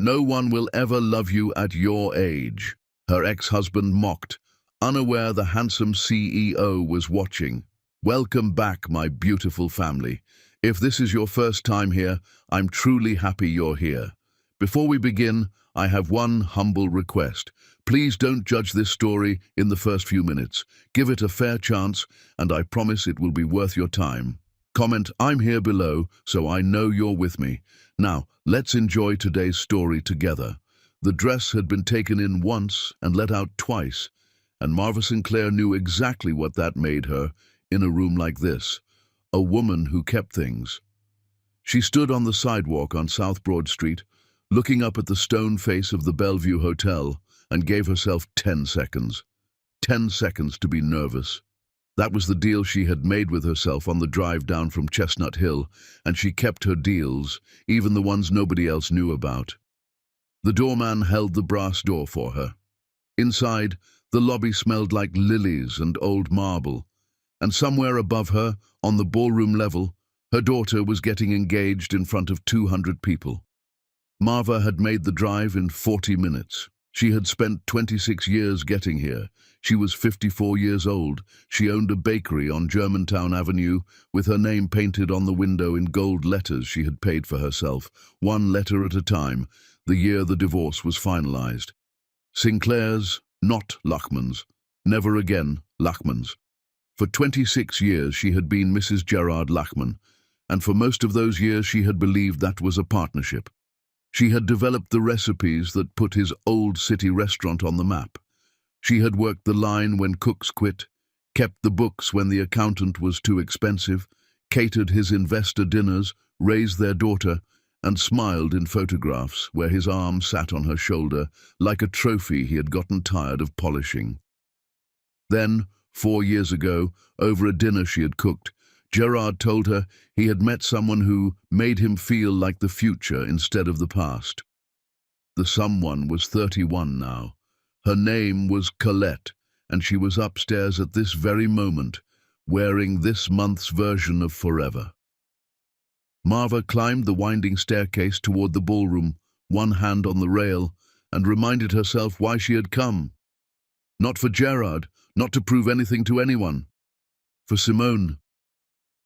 No one will ever love you at your age, her ex-husband mocked, unaware the handsome CEO was watching. Welcome back, my beautiful family. If this is your first time here, I'm truly happy you're here. Before we begin, I have one humble request. Please don't judge this story in the first few minutes. Give it a fair chance, and I promise it will be worth your time. Comment, "I'm here" below, so I know you're with me. Now, let's enjoy today's story together. The dress had been taken in once and let out twice, and Marva Sinclair knew exactly what that made her in a room like this. A woman who kept things. She stood on the sidewalk on South Broad Street, looking up at the stone face of the Bellevue Hotel, and gave herself 10 seconds. 10 seconds to be nervous. That was the deal she had made with herself on the drive down from Chestnut Hill, and she kept her deals, even the ones nobody else knew about. The doorman held the brass door for her. Inside, the lobby smelled like lilies and old marble, and somewhere above her, on the ballroom level, her daughter was getting engaged in front of 200 people. Marva had made the drive in 40 minutes. She had spent 26 years getting here. She was 54 years old. She owned a bakery on Germantown Avenue with her name painted on the window in gold letters she had paid for herself, one letter at a time, the year the divorce was finalized. Sinclair's, not Lachman's. Never again Lachman's. For 26 years she had been Mrs. Gerard Lachman, and for most of those years she had believed that was a partnership. She had developed the recipes that put his old city restaurant on the map. She had worked the line when cooks quit, kept the books when the accountant was too expensive, catered his investor dinners, raised their daughter, and smiled in photographs where his arm sat on her shoulder like a trophy he had gotten tired of polishing. Then, 4 years ago, over a dinner she had cooked, Gerard told her he had met someone who made him feel like the future instead of the past. The someone was 31 now. Her name was Colette, and she was upstairs at this very moment, wearing this month's version of Forever. Marva climbed the winding staircase toward the ballroom, one hand on the rail, and reminded herself why she had come. Not for Gerard, not to prove anything to anyone. For Simone.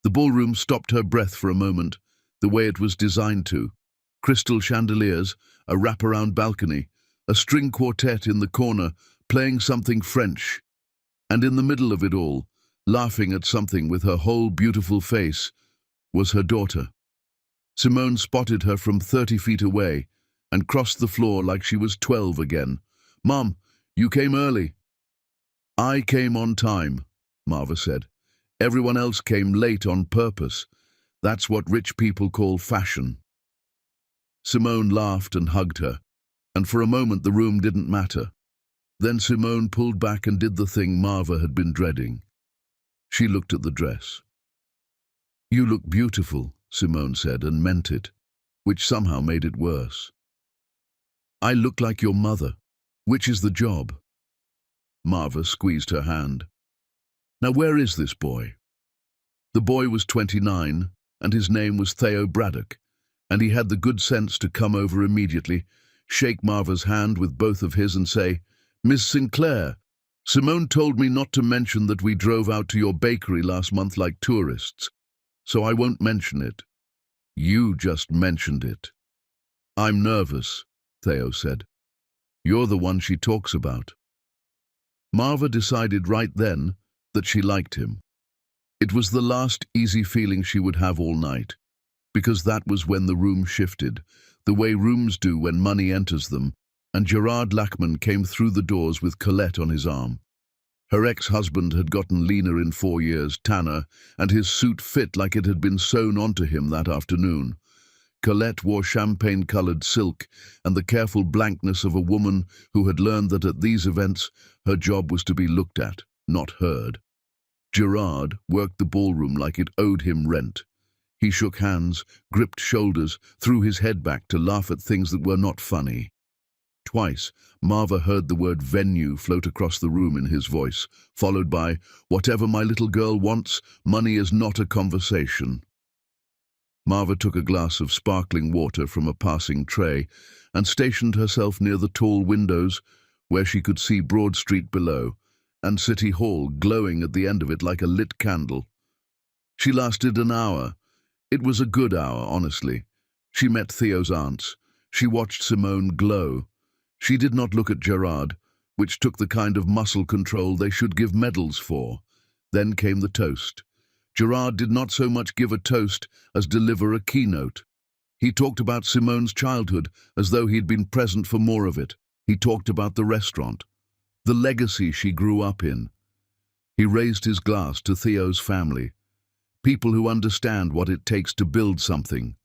The ballroom stopped her breath for a moment, the way it was designed to. Crystal chandeliers, a wraparound balcony, a string quartet in the corner, playing something French. And in the middle of it all, laughing at something with her whole beautiful face, was her daughter. Simone spotted her from 30 feet away and crossed the floor like she was 12 again. "Mom, you came early." "I came on time," Marva said. "Everyone else came late on purpose. That's what rich people call fashion." Simone laughed and hugged her, and for a moment the room didn't matter. Then Simone pulled back and did the thing Marva had been dreading. She looked at the dress. "You look beautiful," Simone said, and meant it, which somehow made it worse. "I look like your mother. Which is the job?" Marva squeezed her hand. "Now where is this boy?" The boy was 29, and his name was Theo Braddock, and he had the good sense to come over immediately, shake Marva's hand with both of his and say, "Miss Sinclair, Simone told me not to mention that we drove out to your bakery last month like tourists, so I won't mention it. You just mentioned it." "I'm nervous," Theo said. "You're the one she talks about." Marva decided right then that she liked him. It was the last easy feeling she would have all night, because that was when the room shifted, the way rooms do when money enters them, and Gerard Lachman came through the doors with Colette on his arm. Her ex-husband had gotten leaner in 4 years, tanner, and his suit fit like it had been sewn onto him that afternoon. Colette wore champagne-colored silk and the careful blankness of a woman who had learned that at these events her job was to be looked at, not heard. Gerard worked the ballroom like it owed him rent. He shook hands, gripped shoulders, threw his head back to laugh at things that were not funny. Twice, Marva heard the word venue float across the room in his voice, followed by, "Whatever my little girl wants, money is not a conversation." Marva took a glass of sparkling water from a passing tray and stationed herself near the tall windows where she could see Broad Street below and City Hall glowing at the end of it like a lit candle. She lasted an hour. It was a good hour, honestly. She met Theo's aunts. She watched Simone glow. She did not look at Gerard, which took the kind of muscle control they should give medals for. Then came the toast. Gerard did not so much give a toast as deliver a keynote. He talked about Simone's childhood as though he'd been present for more of it. He talked about the restaurant, the legacy she grew up in. He raised his glass to Theo's family, people who understand what it takes to build something.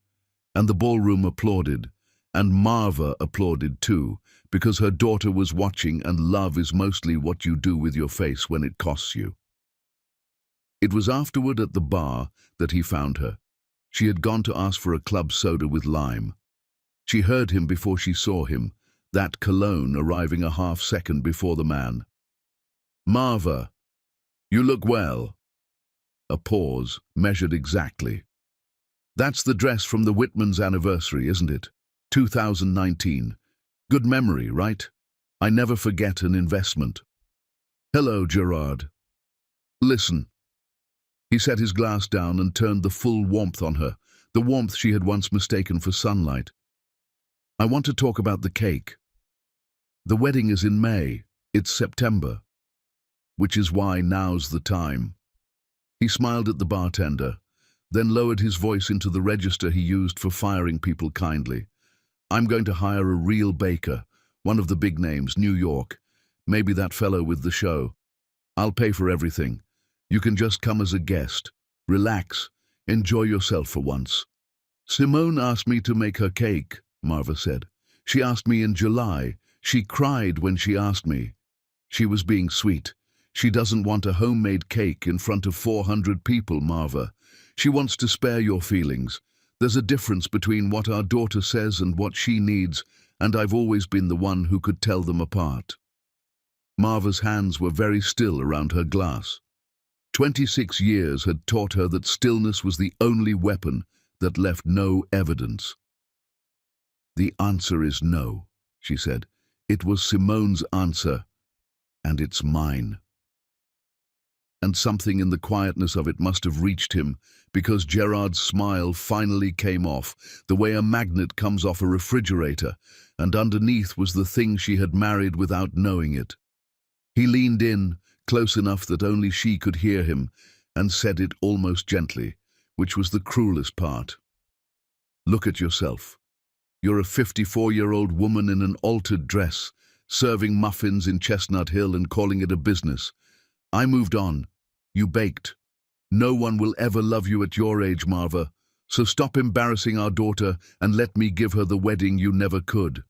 And the ballroom applauded, and Marva applauded too, because her daughter was watching, and love is mostly what you do with your face when it costs you. It was afterward at the bar that he found her. She had gone to ask for a club soda with lime. She heard him before she saw him, that cologne arriving a half-second before the man. "Marva, you look well." A pause, measured exactly. "That's the dress from the Whitman's anniversary, isn't it? 2019. Good memory, right? I never forget an investment." "Hello, Gerard. Listen." He set his glass down and turned the full warmth on her, the warmth she had once mistaken for sunlight. "I want to talk about the cake. The wedding is in May. It's September. Which is why now's the time." He smiled at the bartender, then lowered his voice into the register he used for firing people kindly. "I'm going to hire a real baker, one of the big names, New York. Maybe that fellow with the show. I'll pay for everything. You can just come as a guest. Relax. Enjoy yourself for once." "Simone asked me to make her cake," Marva said. "She asked me in July. She cried when she asked me. She was being sweet. She doesn't want a homemade cake in front of 400 people, Marva. She wants to spare your feelings. There's a difference between what our daughter says and what she needs, and I've always been the one who could tell them apart." Marva's hands were very still around her glass. 26 years had taught her that stillness was the only weapon that left no evidence. "The answer is no," she said. "It was Simone's answer, and it's mine." And something in the quietness of it must have reached him, because Gerard's smile finally came off, the way a magnet comes off a refrigerator, and underneath was the thing she had married without knowing it. He leaned in, close enough that only she could hear him, and said it almost gently, which was the cruelest part. "Look at yourself. You're a 54-year-old woman in an altered dress, serving muffins in Chestnut Hill and calling it a business. I moved on. You baked. No one will ever love you at your age, Marva, so stop embarrassing our daughter and let me give her the wedding you never could."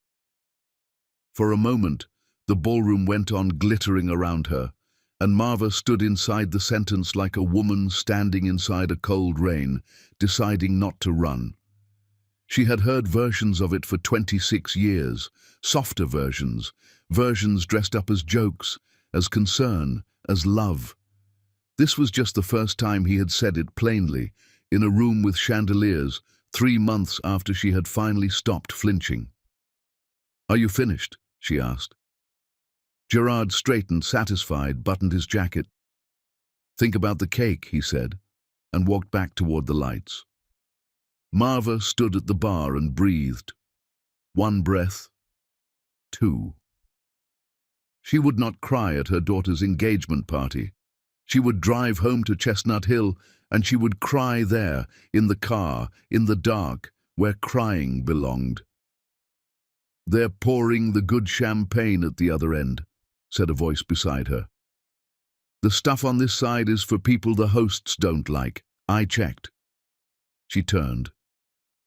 For a moment, the ballroom went on glittering around her, and Marva stood inside the sentence like a woman standing inside a cold rain, deciding not to run. She had heard versions of it for 26 years, softer versions, versions dressed up as jokes, as concern, as love. This was just the first time he had said it plainly, in a room with chandeliers, 3 months after she had finally stopped flinching. "Are you finished?" she asked. Gerard straightened, satisfied, buttoned his jacket. "Think about the cake," he said, and walked back toward the lights. Marva stood at the bar and breathed. 1 breath. 2. She would not cry at her daughter's engagement party. She would drive home to Chestnut Hill, and she would cry there, in the car, in the dark, where crying belonged. "They're pouring the good champagne at the other end," said a voice beside her. "The stuff on this side is for people the hosts don't like. I checked." She turned.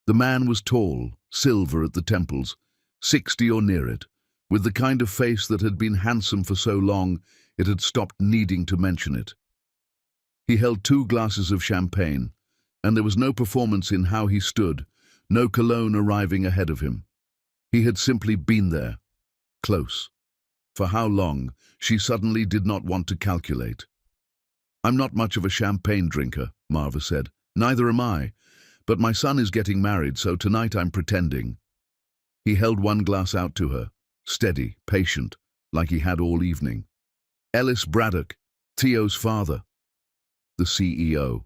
The man was tall, silver at the temples, 60 or near it, with the kind of face that had been handsome for so long it had stopped needing to mention it. He held 2 glasses of champagne, and there was no performance in how he stood, no cologne arriving ahead of him. He had simply been there, close. For how long, she suddenly did not want to calculate. "I'm not much of a champagne drinker," Marva said. "Neither am I. But my son is getting married, so tonight I'm pretending. He held one glass out to her, steady, patient, like he had all evening. Ellis Braddock, Theo's father, the CEO.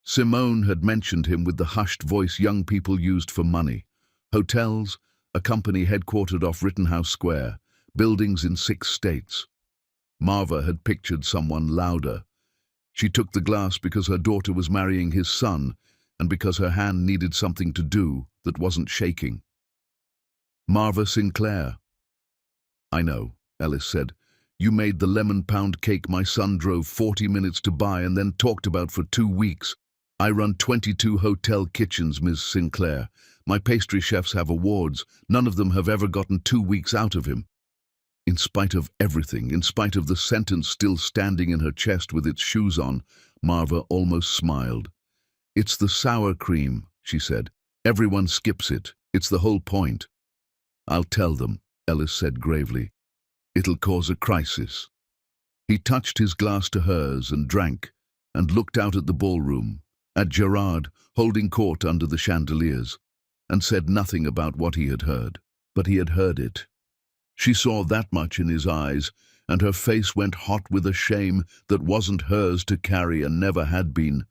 Simone had mentioned him with the hushed voice young people used for money. Hotels, a company headquartered off Rittenhouse Square, buildings in 6 states. Marva had pictured someone louder. She took the glass because her daughter was marrying his son and because her hand needed something to do that wasn't shaking. Marva Sinclair. I know, Ellis said. You made the lemon pound cake my son drove 40 minutes to buy and then talked about for 2 weeks. I run 22 hotel kitchens, Ms. Sinclair. My pastry chefs have awards. None of them have ever gotten 2 weeks out of him. In spite of everything, in spite of the sentence still standing in her chest with its shoes on, Marva almost smiled. It's the sour cream, she said. Everyone skips it. It's the whole point. I'll tell them, Ellis said gravely. It'll cause a crisis. He touched his glass to hers and drank, and looked out at the ballroom, at Gerard holding court under the chandeliers, and said nothing about what he had heard. But he had heard it. She saw that much in his eyes, and her face went hot with a shame that wasn't hers to carry and never had been.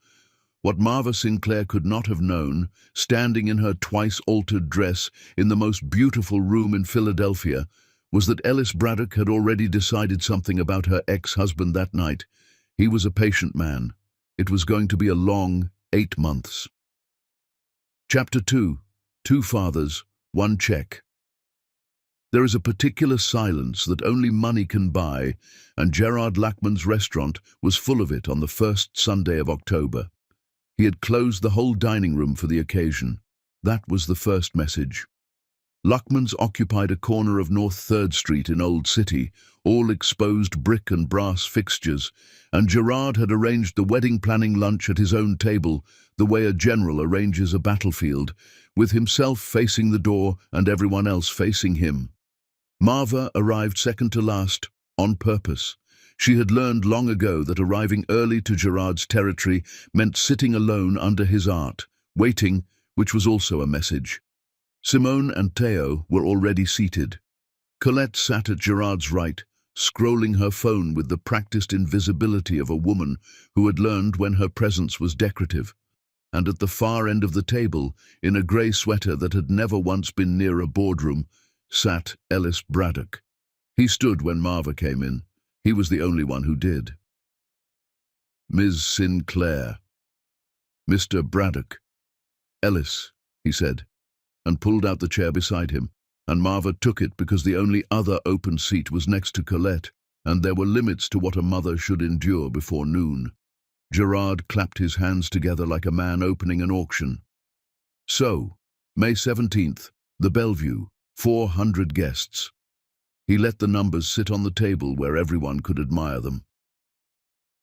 What Marva Sinclair could not have known, standing in her twice-altered dress in the most beautiful room in Philadelphia, was that Ellis Braddock had already decided something about her ex-husband that night. He was a patient man. It was going to be a long 8 months. Chapter 2. 2 fathers, 1 check. There is a particular silence that only money can buy, and Gerard Lachman's restaurant was full of it on the first Sunday of October. He had closed the whole dining room for the occasion. That was the first message. Lachman's occupied a corner of North 3rd Street in Old City, all exposed brick and brass fixtures, and Gerard had arranged the wedding planning lunch at his own table, the way a general arranges a battlefield, with himself facing the door and everyone else facing him. Marva arrived second to last, on purpose. She had learned long ago that arriving early to Gerard's territory meant sitting alone under his art, waiting, which was also a message. Simone and Theo were already seated. Colette sat at Gerard's right, scrolling her phone with the practiced invisibility of a woman who had learned when her presence was decorative. And at the far end of the table, in a grey sweater that had never once been near a boardroom, sat Ellis Braddock. He stood when Marva came in. He was the only one who did. Ms. Sinclair. Mr. Braddock. Ellis, he said, and pulled out the chair beside him, and Marva took it because the only other open seat was next to Colette, and there were limits to what a mother should endure before noon. Gerard clapped his hands together like a man opening an auction. So, May 17th, the Bellevue, 400 guests. He let the numbers sit on the table where everyone could admire them.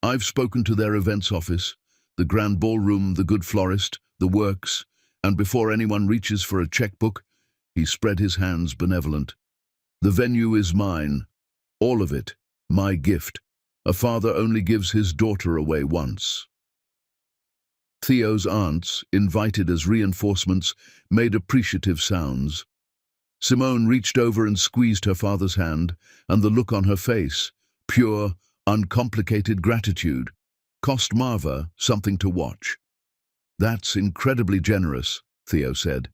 I've spoken to their events office, the Grand Ballroom, the Good Florist, the Works, and before anyone reaches for a checkbook, he spread his hands benevolent. The venue is mine, all of it, my gift. A father only gives his daughter away once. Theo's aunts, invited as reinforcements, made appreciative sounds. Simone reached over and squeezed her father's hand, and the look on her face, pure, uncomplicated gratitude, cost Marva something to watch. That's incredibly generous, Theo said.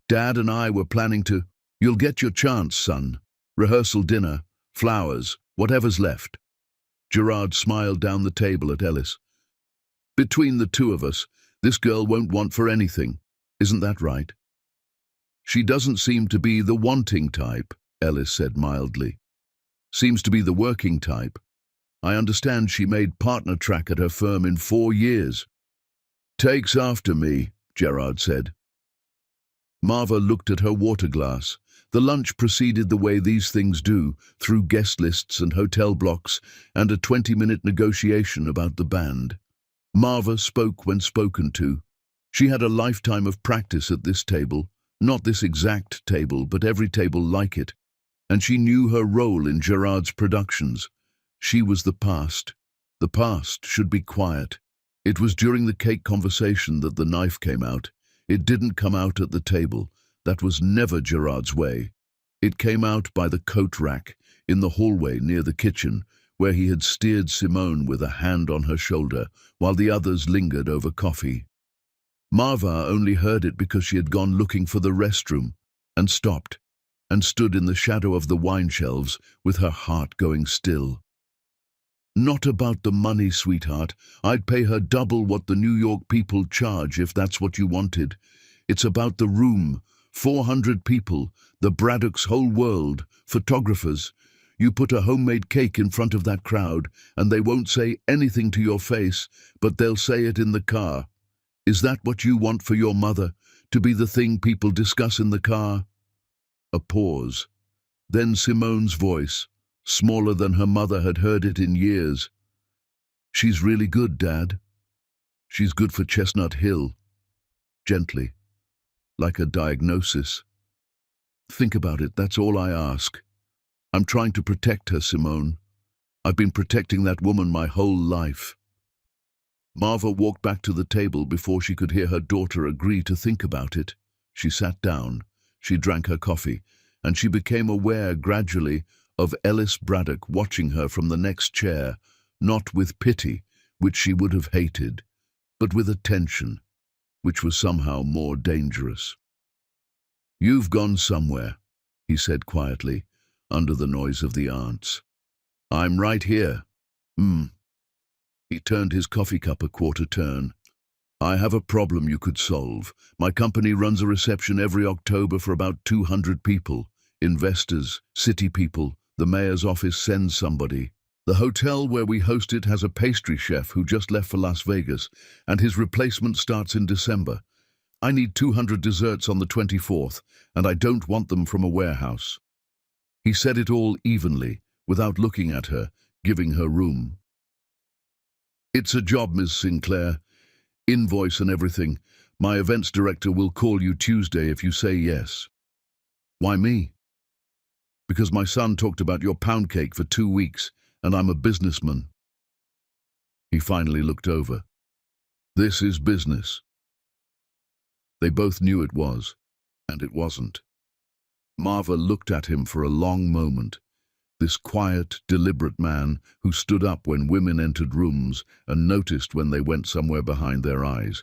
Dad and I were planning to. You'll get your chance, son. Rehearsal dinner, flowers, whatever's left. Gerard smiled down the table at Ellis. Between the two of us, this girl won't want for anything. Isn't that right? She doesn't seem to be the wanting type, Ellis said mildly. Seems to be the working type. I understand she made partner track at her firm in 4 years. Takes after me, Gerard said. Marva looked at her water glass. The lunch proceeded the way these things do, through guest lists and hotel blocks, and a 20-minute negotiation about the band. Marva spoke when spoken to. She had a lifetime of practice at this table, not this exact table, but every table like it, and she knew her role in Gerard's productions. She was the past. The past should be quiet. It was during the cake conversation that the knife came out. It didn't come out at the table. That was never Gerard's way. It came out by the coat rack, in the hallway near the kitchen, where he had steered Simone with a hand on her shoulder, while the others lingered over coffee. Marva only heard it because she had gone looking for the restroom, and stopped, and stood in the shadow of the wine shelves with her heart going still. "Not about the money, sweetheart. I'd pay her double what the New York people charge if that's what you wanted. It's about the room, 400 people, the Braddocks' whole world, photographers. You put a homemade cake in front of that crowd, and they won't say anything to your face, but they'll say it in the car. Is that what you want for your mother, to be the thing people discuss in the car?" A pause. Then Simone's voice, smaller than her mother had heard it in years. "She's really good, Dad. She's good for Chestnut Hill." Gently, like a diagnosis. "Think about it, that's all I ask. I'm trying to protect her, Simone. I've been protecting that woman my whole life." Marva walked back to the table before she could hear her daughter agree to think about it. She sat down, she drank her coffee, and she became aware gradually of Ellis Braddock watching her from the next chair, not with pity, which she would have hated, but with attention, which was somehow more dangerous. "You've gone somewhere," he said quietly, under the noise of the aunts. "I'm right here." He turned his coffee cup a quarter turn. "I have a problem you could solve. My company runs a reception every October for about 200 people. Investors, city people, the mayor's office sends somebody. The hotel where we host it has a pastry chef who just left for Las Vegas, and his replacement starts in December. I need 200 desserts on the 24th, and I don't want them from a warehouse." He said it all evenly, without looking at her, giving her room. "It's a job, Ms. Sinclair. Invoice and everything. My events director will call you Tuesday if you say yes." "Why me?" "Because my son talked about your pound cake for 2 weeks, and I'm a businessman." He finally looked over. "This is business." They both knew it was, and it wasn't. Marva looked at him for a long moment. This quiet, deliberate man who stood up when women entered rooms and noticed when they went somewhere behind their eyes,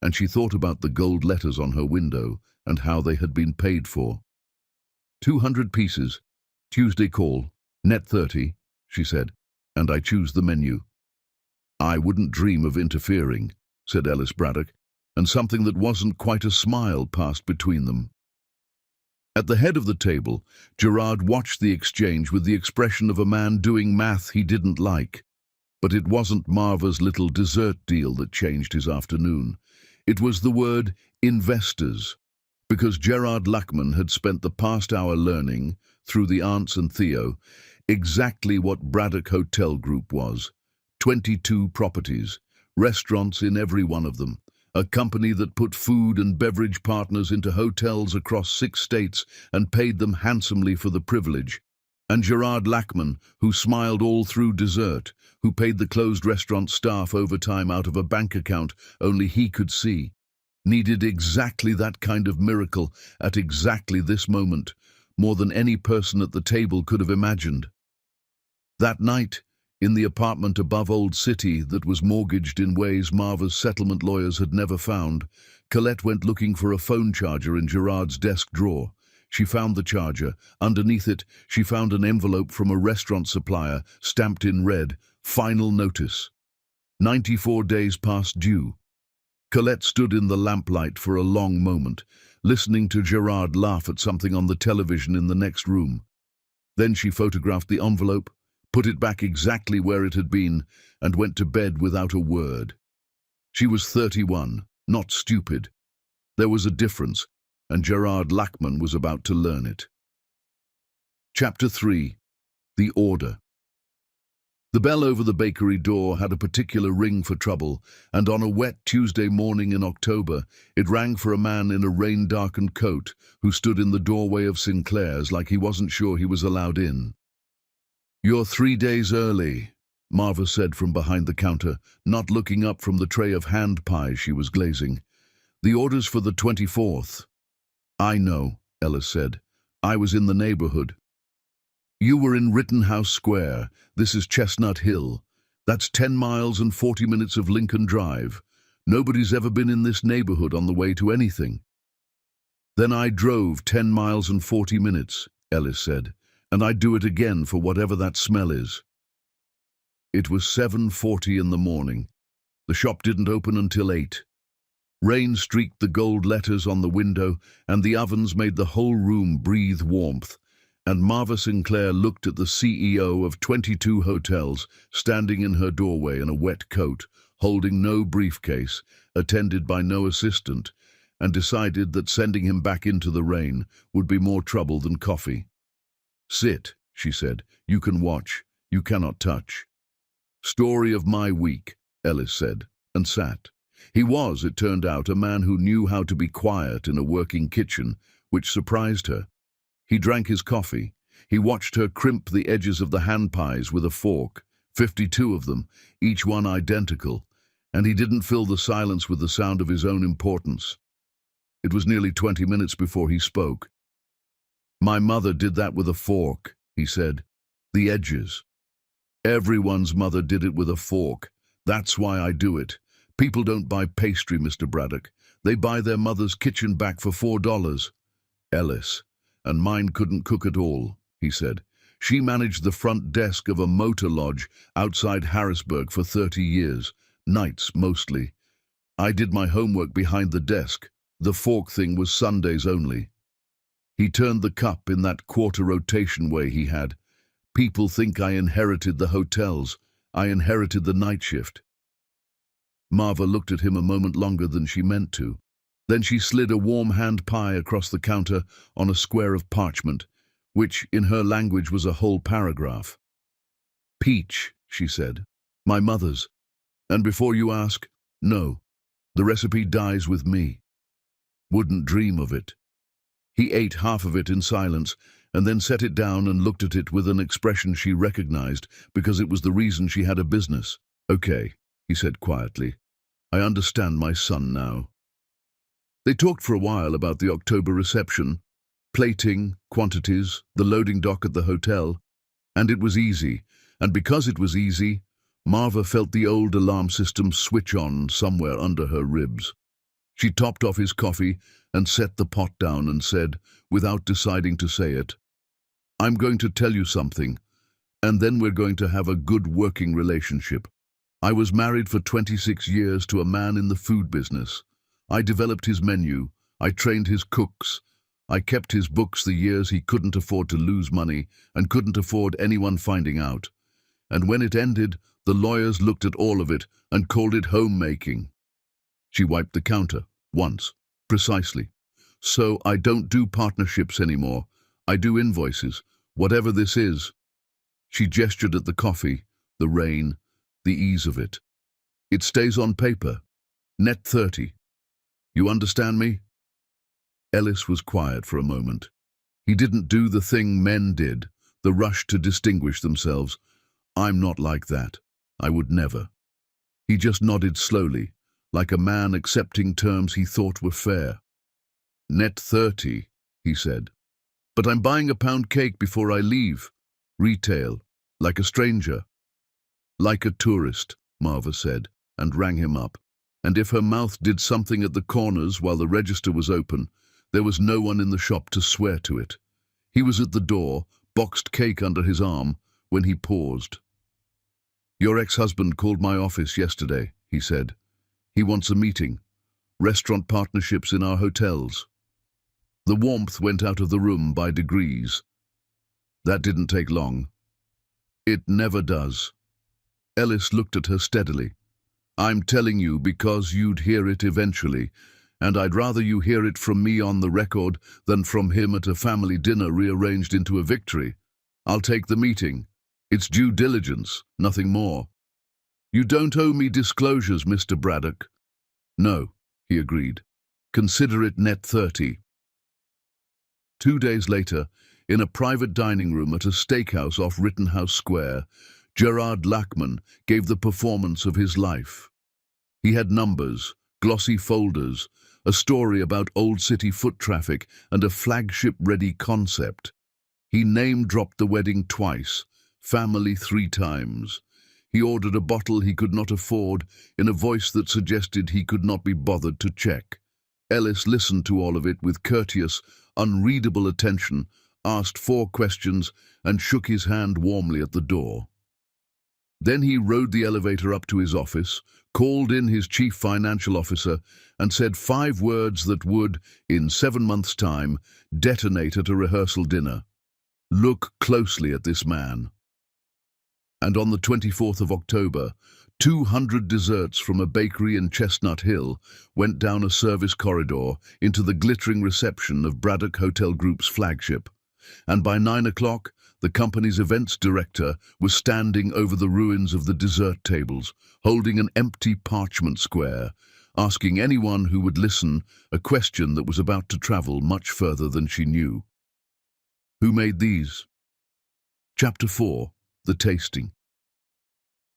and she thought about the gold letters on her window and how they had been paid for. 200 pieces, Tuesday call, net 30, she said, and I choose the menu. "I wouldn't dream of interfering," said Ellis Braddock, and something that wasn't quite a smile passed between them. At the head of the table, Gerard watched the exchange with the expression of a man doing math he didn't like. But it wasn't Marva's little dessert deal that changed his afternoon. It was the word investors, because Gerard Lachman had spent the past hour learning, through the aunts and Theo, exactly what Braddock Hotel Group was. 22 properties, restaurants in every one of them. A company that put food and beverage partners into hotels across 6 states and paid them handsomely for the privilege. And Gerard Lachman, who smiled all through dessert, who paid the closed restaurant staff overtime out of a bank account only he could see, needed exactly that kind of miracle at exactly this moment, more than any person at the table could have imagined. That night, in the apartment above Old City that was mortgaged in ways Marva's settlement lawyers had never found, Colette went looking for a phone charger in Gerard's desk drawer. She found the charger. Underneath it, she found an envelope from a restaurant supplier, stamped in red, "Final notice." 94 days past due. Colette stood in the lamplight for a long moment, listening to Gerard laugh at something on the television in the next room. Then she photographed the envelope, put it back exactly where it had been, and went to bed without a word. She was 31, not stupid. There was a difference, and Gerard Lachman was about to learn it. Chapter 3. The Order. The bell over the bakery door had a particular ring for trouble, and on a wet Tuesday morning in October, it rang for a man in a rain-darkened coat who stood in the doorway of Sinclair's like he wasn't sure he was allowed in. "You're 3 days early," Marva said from behind the counter, not looking up from the tray of hand pies she was glazing. The order's for the 24th. I know, Ellis said. I was in the neighborhood. You were in Rittenhouse Square. This is Chestnut Hill. That's 10 miles and 40 minutes of Lincoln Drive. Nobody's ever been in this neighborhood on the way to anything. Then I drove 10 miles and 40 minutes, Ellis said, and I'd do it again for whatever that smell is. It was 7:40 in the morning. The shop didn't open until 8. Rain streaked the gold letters on the window, and the ovens made the whole room breathe warmth. And Marva Sinclair looked at the CEO of 22 hotels, standing in her doorway in a wet coat, holding no briefcase, attended by no assistant, and decided that sending him back into the rain would be more trouble than coffee. Sit, she said. You can watch. You cannot touch. Story of my week, Ellis said, and sat. He was, it turned out, a man who knew how to be quiet in a working kitchen, which surprised her. He drank his coffee. He watched her crimp the edges of the hand pies with a fork, 52 of them, each one identical, and he didn't fill the silence with the sound of his own importance. It was nearly 20 minutes before he spoke. My mother did that with a fork, he said. The edges. Everyone's mother did it with a fork. That's why I do it. People don't buy pastry, Mr. Braddock. They buy their mother's kitchen back for $4. Ellis. And mine couldn't cook at all, he said. She managed the front desk of a motor lodge outside Harrisburg for 30 years, nights mostly. I did my homework behind the desk. The fork thing was Sundays only. He turned the cup in that quarter rotation way he had. People think I inherited the hotels. I inherited the night shift. Marva looked at him a moment longer than she meant to. Then she slid a warm hand pie across the counter on a square of parchment, which, in her language, was a whole paragraph. Peach, she said. My mother's. And before you ask, no. The recipe dies with me. Wouldn't dream of it. He ate half of it in silence, and then set it down and looked at it with an expression she recognized, because it was the reason she had a business. Okay, he said quietly. I understand my son now. They talked for a while about the October reception, plating, quantities, the loading dock at the hotel, and it was easy. And because it was easy, Marva felt the old alarm system switch on somewhere under her ribs. She topped off his coffee and set the pot down and said, without deciding to say it, I'm going to tell you something, and then we're going to have a good working relationship. I was married for 26 years to a man in the food business. I developed his menu. I trained his cooks. I kept his books the years he couldn't afford to lose money and couldn't afford anyone finding out. And when it ended, the lawyers looked at all of it and called it homemaking. She wiped the counter, once, precisely. So I don't do partnerships anymore. I do invoices, whatever this is. She gestured at the coffee, the rain, the ease of it. It stays on paper. Net 30. You understand me? Ellis was quiet for a moment. He didn't do the thing men did, the rush to distinguish themselves. I'm not like that. I would never. He just nodded slowly, like a man accepting terms he thought were fair. Net 30, he said. But I'm buying a pound cake before I leave. Retail, like a stranger. Like a tourist, Marva said, and rang him up. And if her mouth did something at the corners while the register was open, there was no one in the shop to swear to it. He was at the door, boxed cake under his arm, when he paused. Your ex-husband called my office yesterday, he said. He wants a meeting. Restaurant partnerships in our hotels. The warmth went out of the room by degrees. That didn't take long. It never does. Ellis looked at her steadily. I'm telling you because you'd hear it eventually, and I'd rather you hear it from me on the record than from him at a family dinner rearranged into a victory. I'll take the meeting. It's due diligence, nothing more. You don't owe me disclosures, Mr. Braddock. No, he agreed. Consider it net 30. 2 days later, in a private dining room at a steakhouse off Rittenhouse Square, Gerard Lachman gave the performance of his life. He had numbers, glossy folders, a story about old city foot traffic, and a flagship-ready concept. He name-dropped the wedding twice, family 3 times. He ordered a bottle he could not afford in a voice that suggested he could not be bothered to check. Ellis listened to all of it with courteous, unreadable attention, asked 4 questions, and shook his hand warmly at the door. Then he rode the elevator up to his office, called in his chief financial officer, and said 5 words that would, in 7 months' time, detonate at a rehearsal dinner. Look closely at this man. And on the 24th of October, 200 desserts from a bakery in Chestnut Hill went down a service corridor into the glittering reception of Braddock Hotel Group's flagship. And by 9 o'clock, the company's events director was standing over the ruins of the dessert tables, holding an empty parchment square, asking anyone who would listen a question that was about to travel much further than she knew. Who made these? Chapter 4. The Tasting.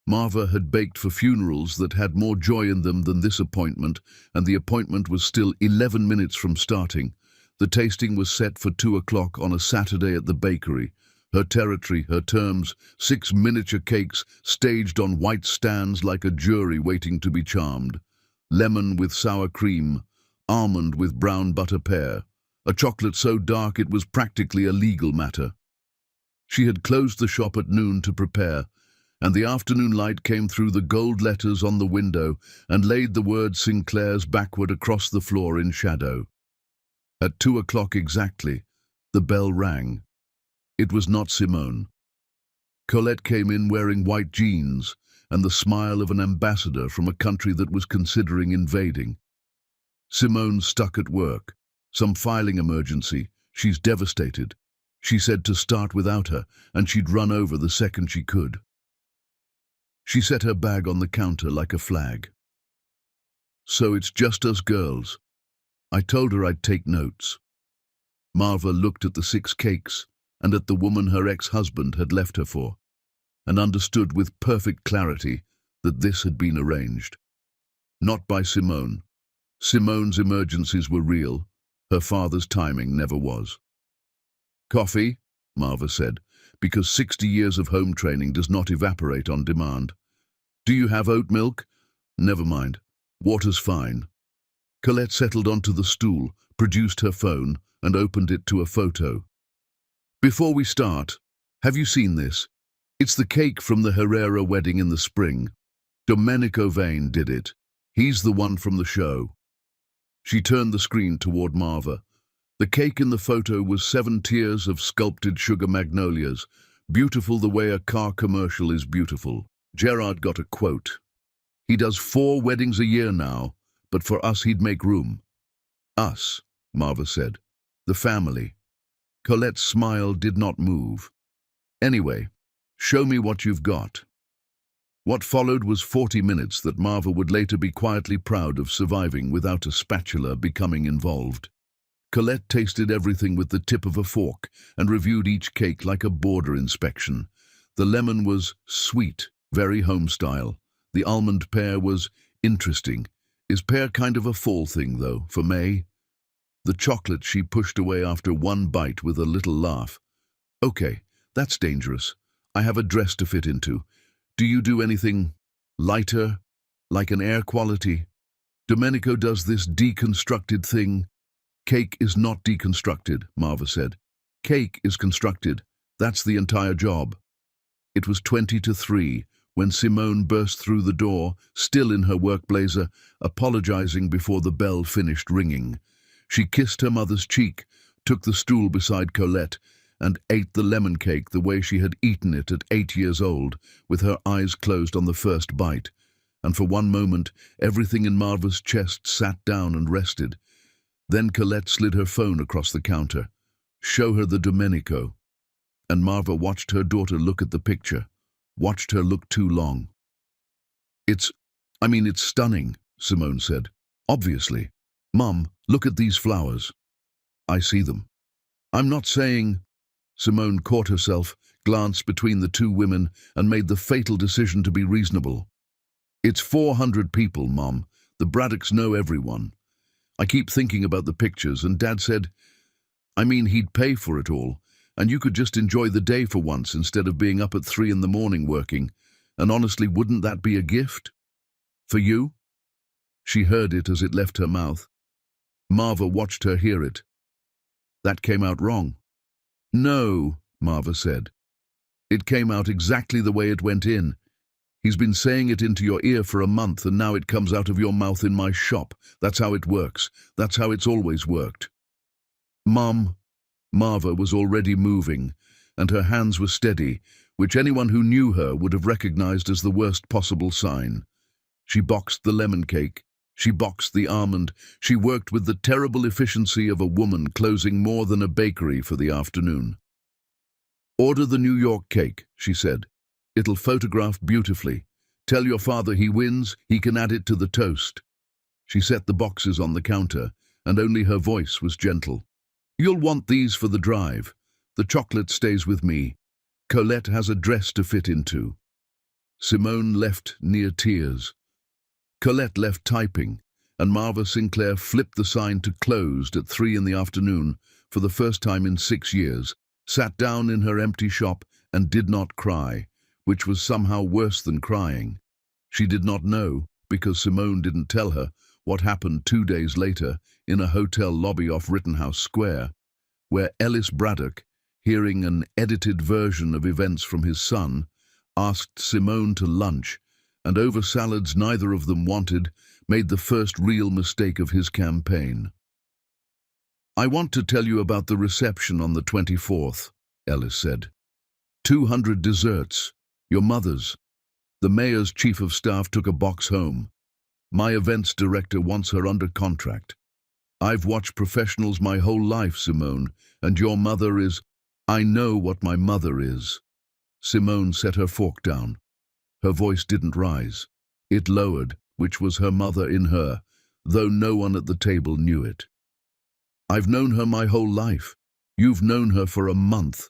Marva had baked for funerals that had more joy in them than this appointment, and the appointment was still 11 minutes from starting. The tasting was set for 2 o'clock on a Saturday at the bakery. Her territory, her terms, 6 miniature cakes staged on white stands like a jury waiting to be charmed. Lemon with sour cream, almond with brown butter pear, a chocolate so dark it was practically a legal matter. She had closed the shop at noon to prepare, and the afternoon light came through the gold letters on the window and laid the word Sinclair's backward across the floor in shadow. At 2 o'clock exactly, the bell rang. It was not Simone. Colette came in wearing white jeans and the smile of an ambassador from a country that was considering invading. Simone stuck at work. Some filing emergency. She's devastated. She said to start without her, and she'd run over the second she could. She set her bag on the counter like a flag. So it's just us girls. I told her I'd take notes. Marva looked at the 6 cakes and at the woman her ex-husband had left her for, and understood with perfect clarity that this had been arranged. Not by Simone. Simone's emergencies were real. Her father's timing never was. Coffee, Marva said, because 60 years of home training does not evaporate on demand. Do you have oat milk? Never mind. Water's fine. Colette settled onto the stool, produced her phone, and opened it to a photo. Before we start, have you seen this? It's the cake from the Herrera wedding in the spring. Domenico Vane did it. He's the one from the show. She turned the screen toward Marva. The cake in the photo was 7 tiers of sculpted sugar magnolias, beautiful the way a car commercial is beautiful. Gerard got a quote. He does 4 weddings a year now, but for us he'd make room. Us, Marva said. The family. Colette's smile did not move. Anyway, show me what you've got. What followed was 40 minutes that Marva would later be quietly proud of surviving without a spatula becoming involved. Colette tasted everything with the tip of a fork and reviewed each cake like a border inspection. The lemon was sweet, very home-style. The almond pear was interesting. Is pear kind of a fall thing, though, for May? The chocolate she pushed away after 1 bite with a little laugh. Okay, that's dangerous. I have a dress to fit into. Do you do anything lighter, like an air quality? Domenico does this deconstructed thing. Cake is not deconstructed, Marva said. Cake is constructed. That's the entire job. It was 20 to 3 when Simone burst through the door, still in her work blazer, apologizing before the bell finished ringing. She kissed her mother's cheek, took the stool beside Colette, and ate the lemon cake the way she had eaten it at 8 years old, with her eyes closed on the first bite. And for one moment, everything in Marva's chest sat down and rested. Then Colette slid her phone across the counter. Show her the Domenico. And Marva watched her daughter look at the picture, watched her look too long. It's stunning, Simone said. Obviously. Mum, look at these flowers. I see them. I'm not saying... Simone caught herself, glanced between the two women and made the fatal decision to be reasonable. "It's 400 people, Mom. The Braddocks know everyone. I keep thinking about the pictures, and Dad said, I mean, he'd pay for it all, and you could just enjoy the day for once instead of being up at 3 in the morning working. And honestly, wouldn't that be a gift? For you?" She heard it as it left her mouth. Marva watched her hear it. "That came out wrong." "No," Marva said. "It came out exactly the way it went in. He's been saying it into your ear for a month, and now it comes out of your mouth in my shop. That's how it works. That's how it's always worked." "Mom," Marva was already moving, and her hands were steady, which anyone who knew her would have recognized as the worst possible sign. She boxed the lemon cake. She boxed the almond. She worked with the terrible efficiency of a woman closing more than a bakery for the afternoon. "Order the New York cake," she said. "It'll photograph beautifully. Tell your father he wins, he can add it to the toast." She set the boxes on the counter, and only her voice was gentle. "You'll want these for the drive. The chocolate stays with me. Colette has a dress to fit into." Simone left near tears. Colette left typing, and Marva Sinclair flipped the sign to closed at 3 in the afternoon for the first time in 6 years, sat down in her empty shop and did not cry, which was somehow worse than crying. She did not know, because Simone didn't tell her, what happened 2 days later in a hotel lobby off Rittenhouse Square, where Ellis Braddock, hearing an edited version of events from his son, asked Simone to lunch, and over salads neither of them wanted, made the first real mistake of his campaign. "I want to tell you about the reception on the 24th, Ellis said. 200 desserts, your mother's. The mayor's chief of staff took a box home. My events director wants her under contract. I've watched professionals my whole life, Simone, and your mother is—" "I know what my mother is." Simone set her fork down. Her voice didn't rise. It lowered, which was her mother in her, though no one at the table knew it. "I've known her my whole life. You've known her for a month.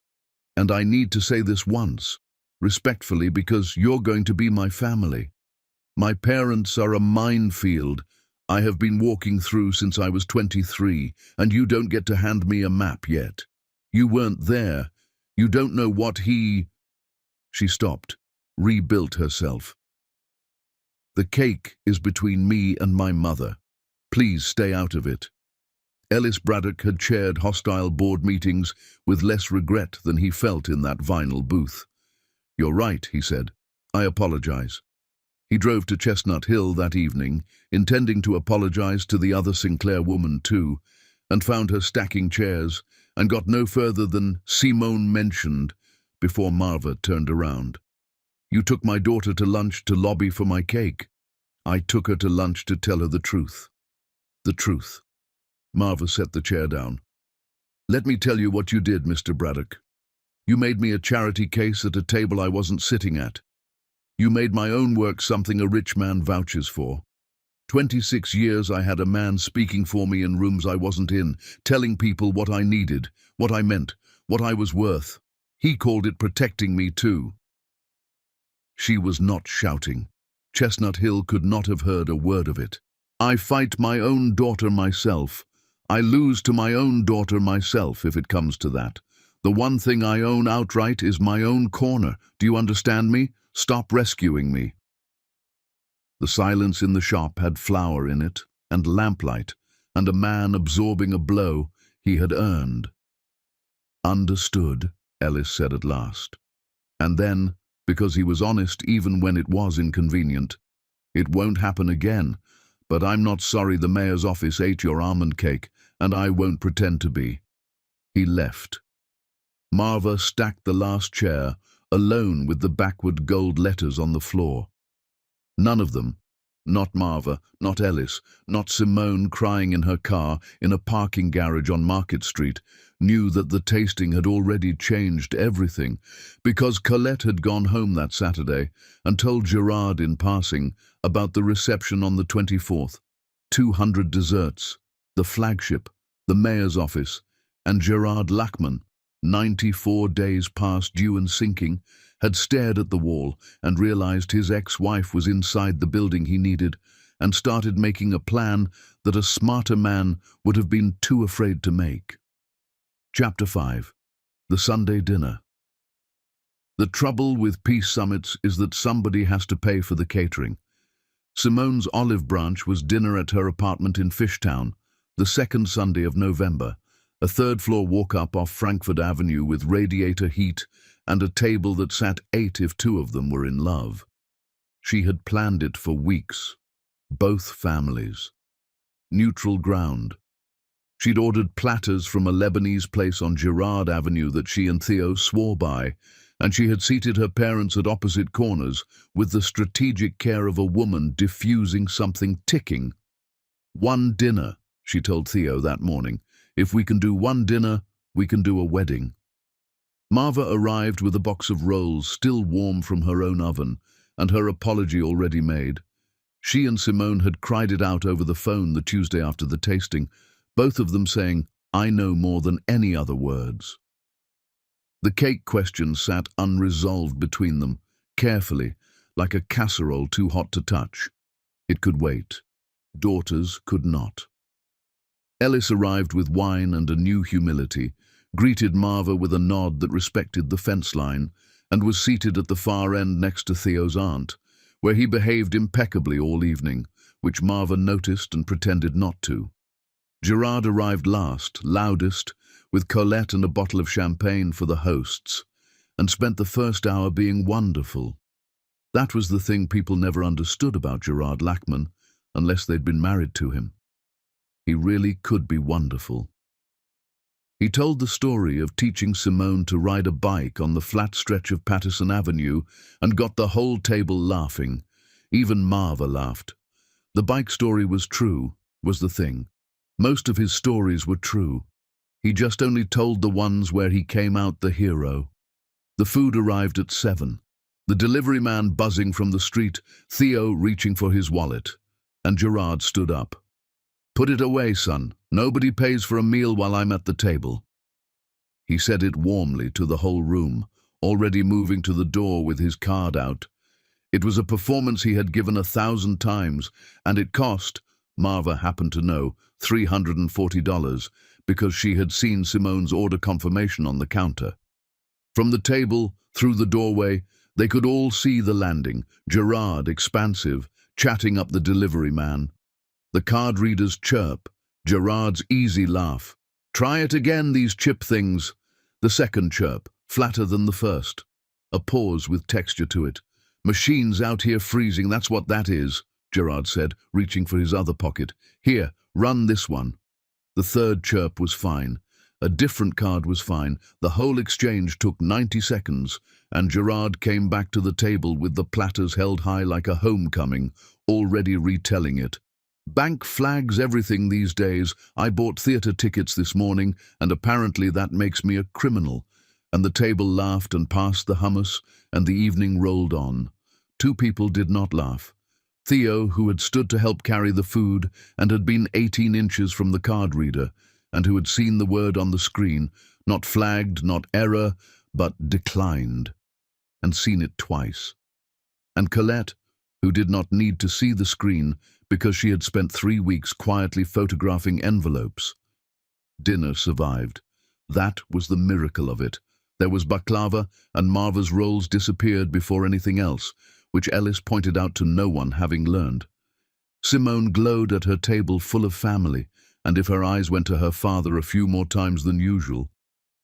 And I need to say this once, respectfully, because you're going to be my family. My parents are a minefield I have been walking through since I was 23, and you don't get to hand me a map yet. You weren't there. You don't know what he—" She stopped, rebuilt herself. "The cake is between me and my mother. Please stay out of it." Ellis Braddock had chaired hostile board meetings with less regret than he felt in that vinyl booth. "You're right," he said. "I apologize." He drove to Chestnut Hill that evening, intending to apologize to the other Sinclair woman too, and found her stacking chairs, and got no further than "Simone mentioned" before Marva turned around. "You took my daughter to lunch to lobby for my cake." "I took her to lunch to tell her the truth." "The truth." Marva set the chair down. "Let me tell you what you did, Mr. Braddock. You made me a charity case at a table I wasn't sitting at. You made my own work something a rich man vouches for. 26 years I had a man speaking for me in rooms I wasn't in, telling people what I needed, what I meant, what I was worth. He called it protecting me too." She was not shouting. Chestnut Hill could not have heard a word of it. "I fight my own daughter myself. I lose to my own daughter myself, if it comes to that. The one thing I own outright is my own corner. Do you understand me? Stop rescuing me." The silence in the shop had flour in it, and lamplight, and a man absorbing a blow he had earned. "Understood," Ellis said at last. And then, because he was honest even when it was inconvenient, "It won't happen again, but I'm not sorry the mayor's office ate your almond cake, and I won't pretend to be." He left. Marva stacked the last chair, alone with the backward gold letters on the floor. None of them, not Marva, not Ellis, not Simone crying in her car in a parking garage on Market Street, knew that the tasting had already changed everything, because Colette had gone home that Saturday and told Gerard in passing about the reception on the 24th. 200 desserts, the flagship, the mayor's office, and Gerard Lachman, 94 days past due and sinking, had stared at the wall and realized his ex-wife was inside the building he needed, and started making a plan that a smarter man would have been too afraid to make. Chapter 5. The Sunday Dinner. The trouble with peace summits is that somebody has to pay for the catering. Simone's olive branch was dinner at her apartment in Fishtown, the second Sunday of November, a third-floor walk-up off Frankfurt Avenue with radiator heat and a table that sat 8 if 2 of them were in love. She had planned it for weeks. Both families. Neutral ground. She'd ordered platters from a Lebanese place on Girard Avenue that she and Theo swore by, and she had seated her parents at opposite corners with the strategic care of a woman diffusing something ticking. "One dinner," she told Theo that morning. "If we can do one dinner, we can do a wedding." Marva arrived with a box of rolls still warm from her own oven, and her apology already made. She and Simone had cried it out over the phone the Tuesday after the tasting, both of them saying, "I know more than any other words." The cake question sat unresolved between them, carefully, like a casserole too hot to touch. It could wait. Daughters could not. Ellis arrived with wine and a new humility, greeted Marva with a nod that respected the fence line, and was seated at the far end next to Theo's aunt, where he behaved impeccably all evening, which Marva noticed and pretended not to. Gerard arrived last, loudest, with Colette and a bottle of champagne for the hosts, and spent the first hour being wonderful. That was the thing people never understood about Gerard Lachman, unless they'd been married to him. He really could be wonderful. He told the story of teaching Simone to ride a bike on the flat stretch of Patterson Avenue and got the whole table laughing. Even Marva laughed. The bike story was true, was the thing. Most of his stories were true. He just only told the ones where he came out the hero. The food arrived at 7. The delivery man buzzing from the street, Theo reaching for his wallet, and Gerard stood up. "Put it away, son. Nobody pays for a meal while I'm at the table." He said it warmly to the whole room, already moving to the door with his card out. It was a performance he had given 1,000 times, and it cost, Marva happened to know, $340, because she had seen Simone's order confirmation on the counter. From the table, through the doorway, they could all see the landing, Gerard, expansive, chatting up the delivery man. The card reader's chirp, Gerard's easy laugh. "Try it again, these chip things." The second chirp, flatter than the first. A pause with texture to it. "Machines out here freezing, that's what that is," Gerard said, reaching for his other pocket. "Here, run this one." The third chirp was fine. A different card was fine. The whole exchange took 90 seconds, and Gerard came back to the table with the platters held high like a homecoming, already retelling it. "Bank flags everything these days. I bought theatre tickets this morning, and apparently that makes me a criminal." And the table laughed and passed the hummus, and the evening rolled on. 2 people did not laugh. Theo, who had stood to help carry the food and had been 18 inches from the card reader, and who had seen the word on the screen, not flagged, not error, but declined, and seen it twice. And Colette, who did not need to see the screen because she had spent 3 weeks quietly photographing envelopes. Dinner survived. That was the miracle of it. There was baklava, and Marva's rolls disappeared before anything else, which Ellis pointed out to no one, having learned. Simone glowed at her table full of family, and if her eyes went to her father a few more times than usual,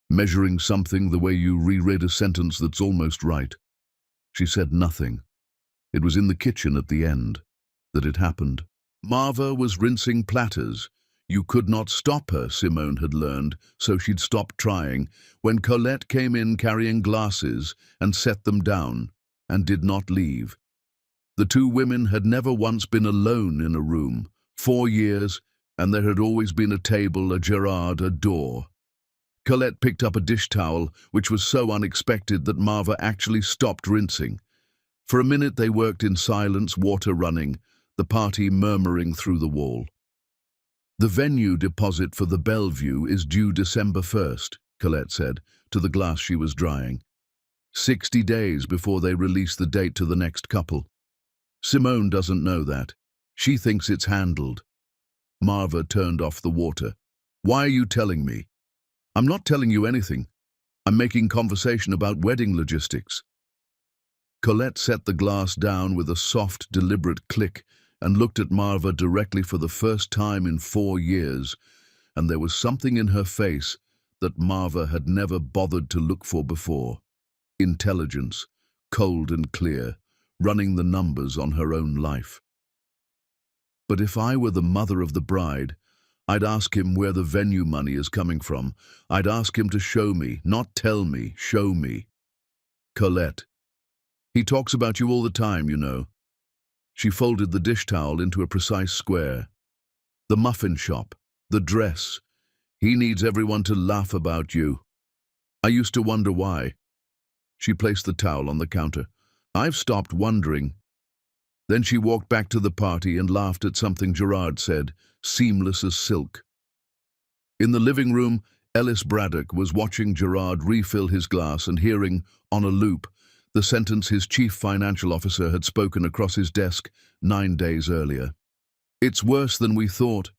measuring something the way you reread a sentence that's almost right. She said nothing. It was in the kitchen at the end that it happened. Marva was rinsing platters. You could not stop her, Simone had learned, so she'd stopped trying, when Colette came in carrying glasses and set them down, and did not leave. The 2 women had never once been alone in a room. 4 years, and there had always been a table, a Gerard, a door. Colette picked up a dish towel, which was so unexpected that Marva actually stopped rinsing. For a minute they worked in silence, water running, the party murmuring through the wall. "The venue deposit for the Bellevue is due December 1st, Colette said, to the glass she was drying. 60 days before they release the date to the next couple. Simone doesn't know that. She thinks it's handled. Marva turned off the water. Why are you telling me? I'm not telling you anything. I'm making conversation about wedding logistics. Colette set the glass down with a soft, deliberate click and looked at Marva directly for the first time in 4 years, and there was something in her face that Marva had never bothered to look for before. Intelligence, cold and clear, running the numbers on her own life. But if I were the mother of the bride, I'd ask him where the venue money is coming from. I'd ask him to show me, not tell me, show me. Colette, he talks about you all the time, you know. She folded the dish towel into a precise square. The muffin shop, the dress. He needs everyone to laugh about you. I used to wonder why. She placed the towel on the counter. I've stopped wondering. Then she walked back to the party and laughed at something Gerard said, seamless as silk. In the living room, Ellis Braddock was watching Gerard refill his glass and hearing, on a loop, the sentence his chief financial officer had spoken across his desk 9 days earlier. It's worse than we thought.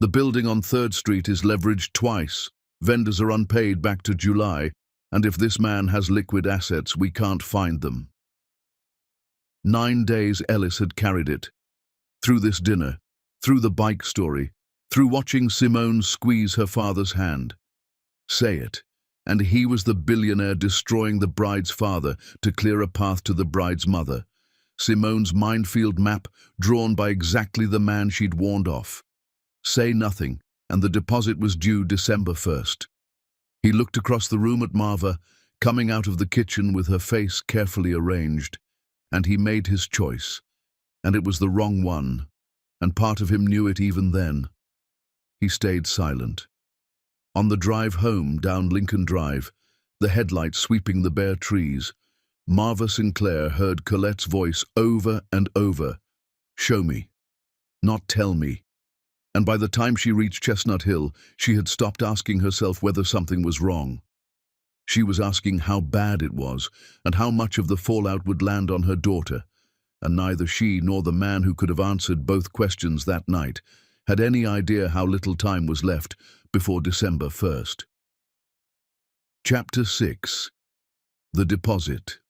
The building on 3rd Street is leveraged twice. Vendors are unpaid back to July, and if this man has liquid assets, we can't find them. 9 days Ellis had carried it. Through this dinner, through the bike story, through watching Simone squeeze her father's hand. Say it. And he was the billionaire destroying the bride's father to clear a path to the bride's mother. Simone's minefield map drawn by exactly the man she'd warned off. Say nothing, and the deposit was due December 1st. He looked across the room at Marva, coming out of the kitchen with her face carefully arranged, and he made his choice. And it was the wrong one, and part of him knew it even then. He stayed silent. On the drive home down Lincoln Drive, the headlights sweeping the bare trees, Marva Sinclair heard Colette's voice over and over. Show me, not tell me. And by the time she reached Chestnut Hill, she had stopped asking herself whether something was wrong. She was asking how bad it was, and how much of the fallout would land on her daughter, and neither she nor the man who could have answered both questions that night had any idea how little time was left before December 1st. Chapter 6. The Deposit.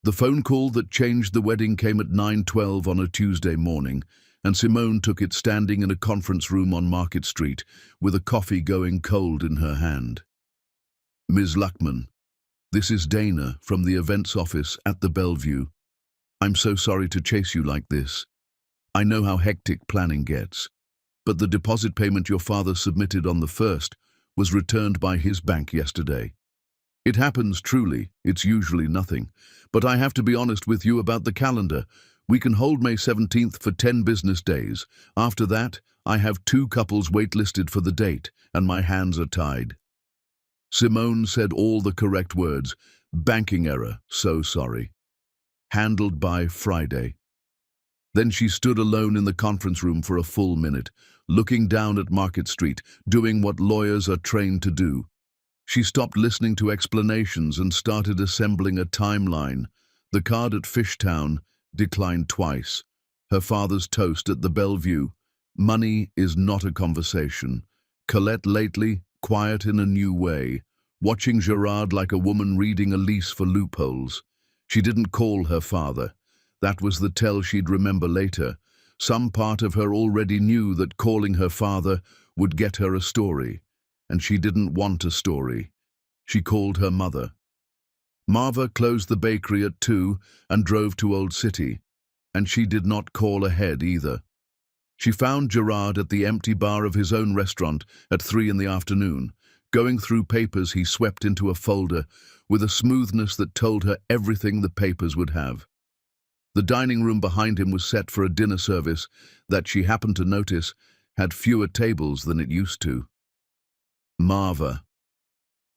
The phone call that changed the wedding came at 9:12 on a Tuesday morning, and Simone took it standing in a conference room on Market Street, with a coffee going cold in her hand. Ms. Luckman, this is Dana from the events office at the Bellevue. I'm so sorry to chase you like this. I know how hectic planning gets, but the deposit payment your father submitted on the 1st was returned by his bank yesterday. It happens truly, it's usually nothing, but I have to be honest with you about the calendar. We can hold May 17th for 10 business days. After that, I have 2 couples waitlisted for the date, and my hands are tied. Simone said all the correct words. Banking error, so sorry. Handled by Friday. Then she stood alone in the conference room for a full minute, looking down at Market Street, doing what lawyers are trained to do. She stopped listening to explanations and started assembling a timeline. The card at Fishtown declined twice. Her father's toast at the Bellevue. Money is not a conversation. Colette lately, quiet in a new way, watching Gerard like a woman reading a lease for loopholes. She didn't call her father. That was the tell she'd remember later. Some part of her already knew that calling her father would get her a story, and she didn't want a story. She called her mother. Marva closed the bakery at 2 and drove to Old City, and she did not call ahead either. She found Gerard at the empty bar of his own restaurant at 3 in the afternoon, going through papers he swept into a folder with a smoothness that told her everything the papers would have. The dining room behind him was set for a dinner service that she happened to notice had fewer tables than it used to. Marva.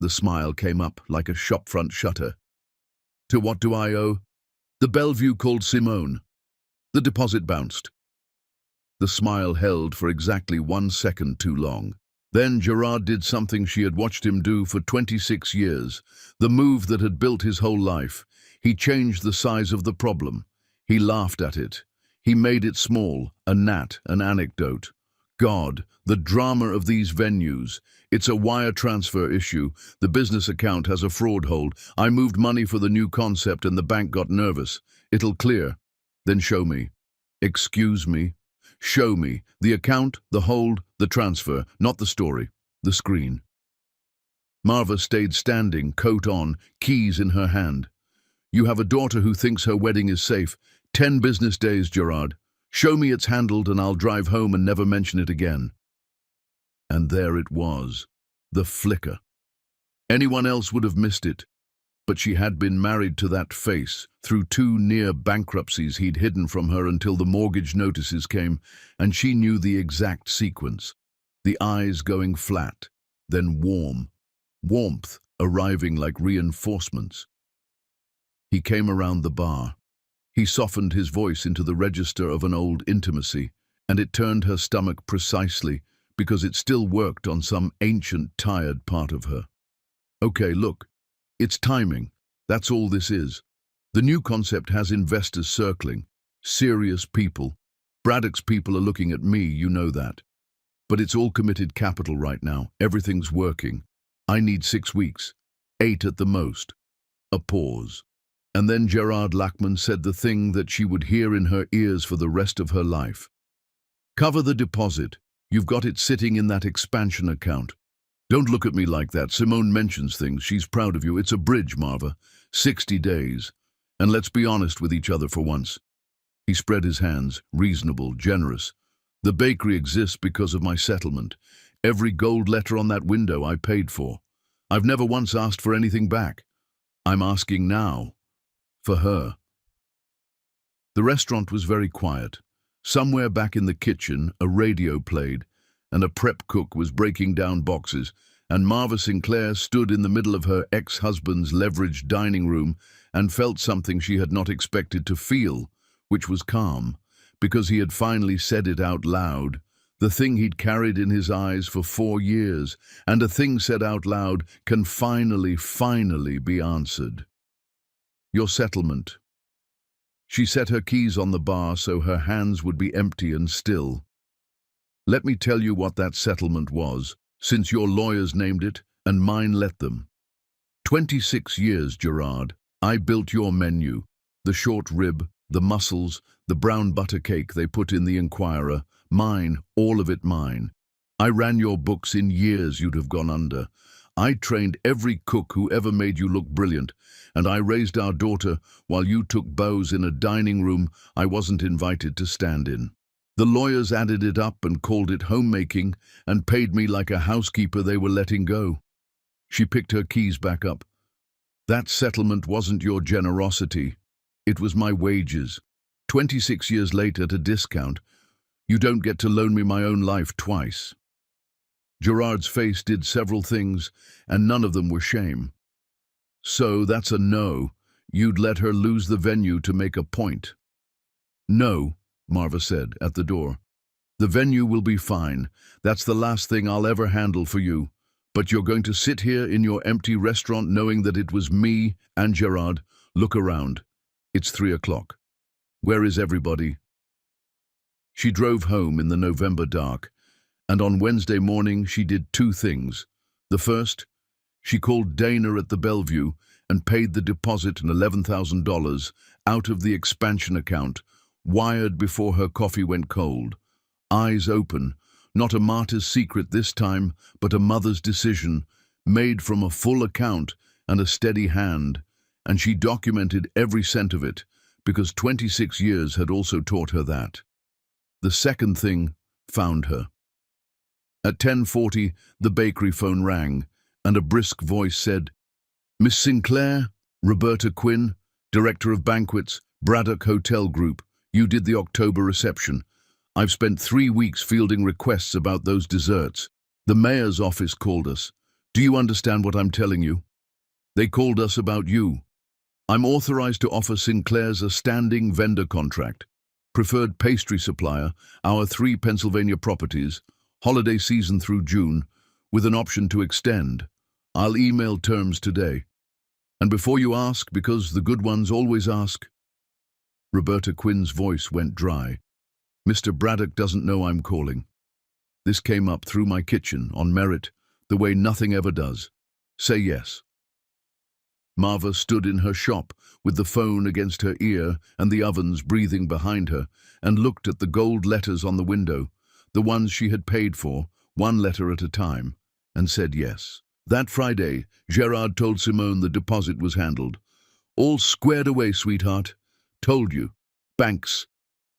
The smile came up like a shopfront shutter. To what do I owe? The Bellevue called Simone. The deposit bounced. The smile held for exactly 1 second too long. Then Gerard did something she had watched him do for 26 years, the move that had built his whole life. He changed the size of the problem. He laughed at it. He made it small, a gnat, an anecdote. God, the drama of these venues. It's a wire transfer issue. The business account has a fraud hold. I moved money for the new concept and the bank got nervous. It'll clear. Then show me. Excuse me. Show me. The account, the hold, the transfer, not the story, the screen. Marva stayed standing, coat on, keys in her hand. You have a daughter who thinks her wedding is safe. 10 business days, Gerard. Show me it's handled and I'll drive home and never mention it again. And there it was, the flicker. Anyone else would have missed it, but she had been married to that face through 2 near bankruptcies he'd hidden from her until the mortgage notices came, and she knew the exact sequence. The eyes going flat, then warm, warmth arriving like reinforcements. He came around the bar. He softened his voice into the register of an old intimacy, and it turned her stomach precisely because it still worked on some ancient, tired part of her. Okay, look, it's timing. That's all this is. The new concept has investors circling, serious people. Braddock's people are looking at me, you know that. But it's all committed capital right now. Everything's working. I need 6 weeks, 8 at the most. A pause. And then Gerard Lachman said the thing that she would hear in her ears for the rest of her life. Cover the deposit. You've got it sitting in that expansion account. Don't look at me like that. Simone mentions things. She's proud of you. It's a bridge, Marva. 60 days. And let's be honest with each other for once. He spread his hands, reasonable, generous. The bakery exists because of my settlement. Every gold letter on that window I paid for. I've never once asked for anything back. I'm asking now. For her. The restaurant was very quiet. Somewhere back in the kitchen, a radio played, and a prep cook was breaking down boxes, and Marva Sinclair stood in the middle of her ex-husband's leveraged dining room and felt something she had not expected to feel, which was calm, because he had finally said it out loud, the thing he'd carried in his eyes for 4 years, and a thing said out loud can finally be answered. Your settlement. She set her keys on the bar so her hands would be empty and still. Let me tell you what that settlement was, since your lawyers named it and mine let them. 26 years, Gerard. I built your menu. The short rib, the mussels, the brown butter cake they put in the Inquirer. Mine, all of it mine. I ran your books in years you'd have gone under. I trained every cook who ever made you look brilliant, and I raised our daughter while you took bows in a dining room I wasn't invited to stand in. The lawyers added it up and called it homemaking and paid me like a housekeeper they were letting go. She picked her keys back up. That settlement wasn't your generosity. It was my wages. 26 years later at a discount. You don't get to loan me my own life twice. Gerard's face did several things, and none of them were shame. So that's a no. You'd let her lose the venue to make a point. No, Marva said, at the door. The venue will be fine. That's the last thing I'll ever handle for you. But you're going to sit here in your empty restaurant knowing that it was me and Gerard. Look around. It's 3 o'clock. Where is everybody? She drove home in the November dark, and on Wednesday morning she did 2 things. The first, she called Dana at the Bellevue and paid the deposit and $11,000 out of the expansion account, wired before her coffee went cold. Eyes open, not a martyr's secret this time, but a mother's decision, made from a full account and a steady hand, and she documented every cent of it, because 26 years had also taught her that. The second thing found her. At 10:40, the bakery phone rang, and a brisk voice said, Miss Sinclair, Roberta Quinn, Director of Banquets, Braddock Hotel Group, you did the October reception. I've spent 3 weeks fielding requests about those desserts. The mayor's office called us. Do you understand what I'm telling you? They called us about you. I'm authorized to offer Sinclair's a standing vendor contract. Preferred pastry supplier, our 3 Pennsylvania properties, holiday season through June, with an option to extend. I'll email terms today. And before you ask, because the good ones always ask. Roberta Quinn's voice went dry. Mr. Braddock doesn't know I'm calling. This came up through my kitchen, on merit, the way nothing ever does. Say yes. Marva stood in her shop, with the phone against her ear and the ovens breathing behind her, and looked at the gold letters on the window, the ones she had paid for, one letter at a time, and said yes. That Friday, Gerard told Simone the deposit was handled. All squared away, sweetheart. Told you. Banks.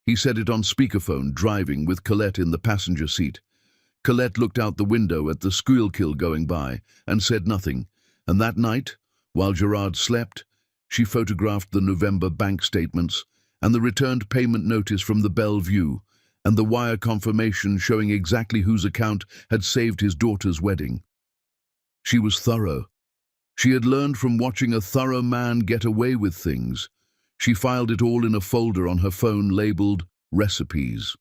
He said it on speakerphone, driving with Colette in the passenger seat. Colette looked out the window at the squeal-kill going by and said nothing, and that night, while Gerard slept, she photographed the November bank statements and the returned payment notice from the Bellevue and the wire confirmation showing exactly whose account had saved his daughter's wedding. She was thorough. She had learned from watching a thorough man get away with things. She filed it all in a folder on her phone labeled Recipes.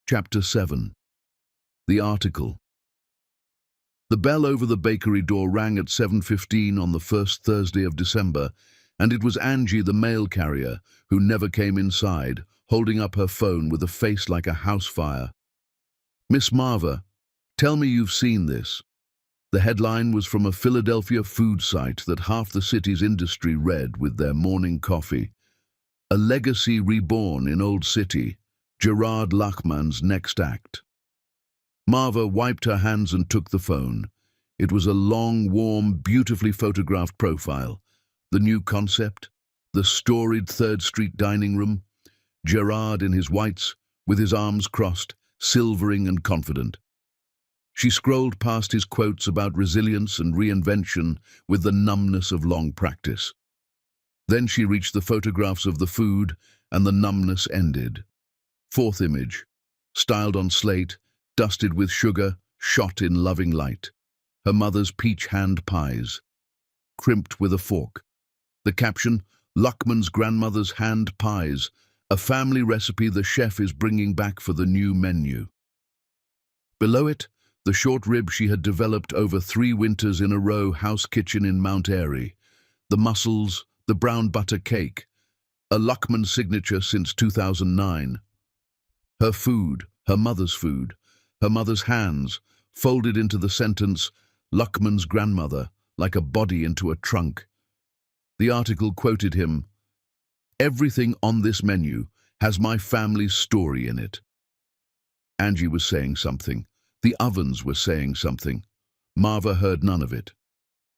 Chapter 7. The article. The bell over the bakery door rang at 7:15 on the first Thursday of December, and it was Angie, the mail carrier, who never came inside, holding up her phone with a face like a house fire. Miss Marva, tell me you've seen this. The headline was from a Philadelphia food site that half the city's industry read with their morning coffee. A legacy reborn in Old City, Gerard Lachman's next act. Marva wiped her hands and took the phone. It was a long, warm, beautifully photographed profile. The new concept, the storied 3rd Street dining room, Gerard in his whites, with his arms crossed, silvering and confident. She scrolled past his quotes about resilience and reinvention with the numbness of long practice. Then she reached the photographs of the food, and the numbness ended. 4th image, styled on slate, dusted with sugar, shot in loving light. Her mother's peach hand pies, crimped with a fork. The caption, Luckman's grandmother's hand pies, a family recipe the chef is bringing back for the new menu. Below it, the short rib she had developed over 3 winters in a row house kitchen in Mount Airy, the mussels, the brown butter cake, a Luckman signature since 2009. Her food, her mother's hands, folded into the sentence, Luckman's grandmother, like a body into a trunk. The article quoted him, "Everything on this menu has my family's story in it." Angie was saying something. The ovens were saying something. Marva heard none of it.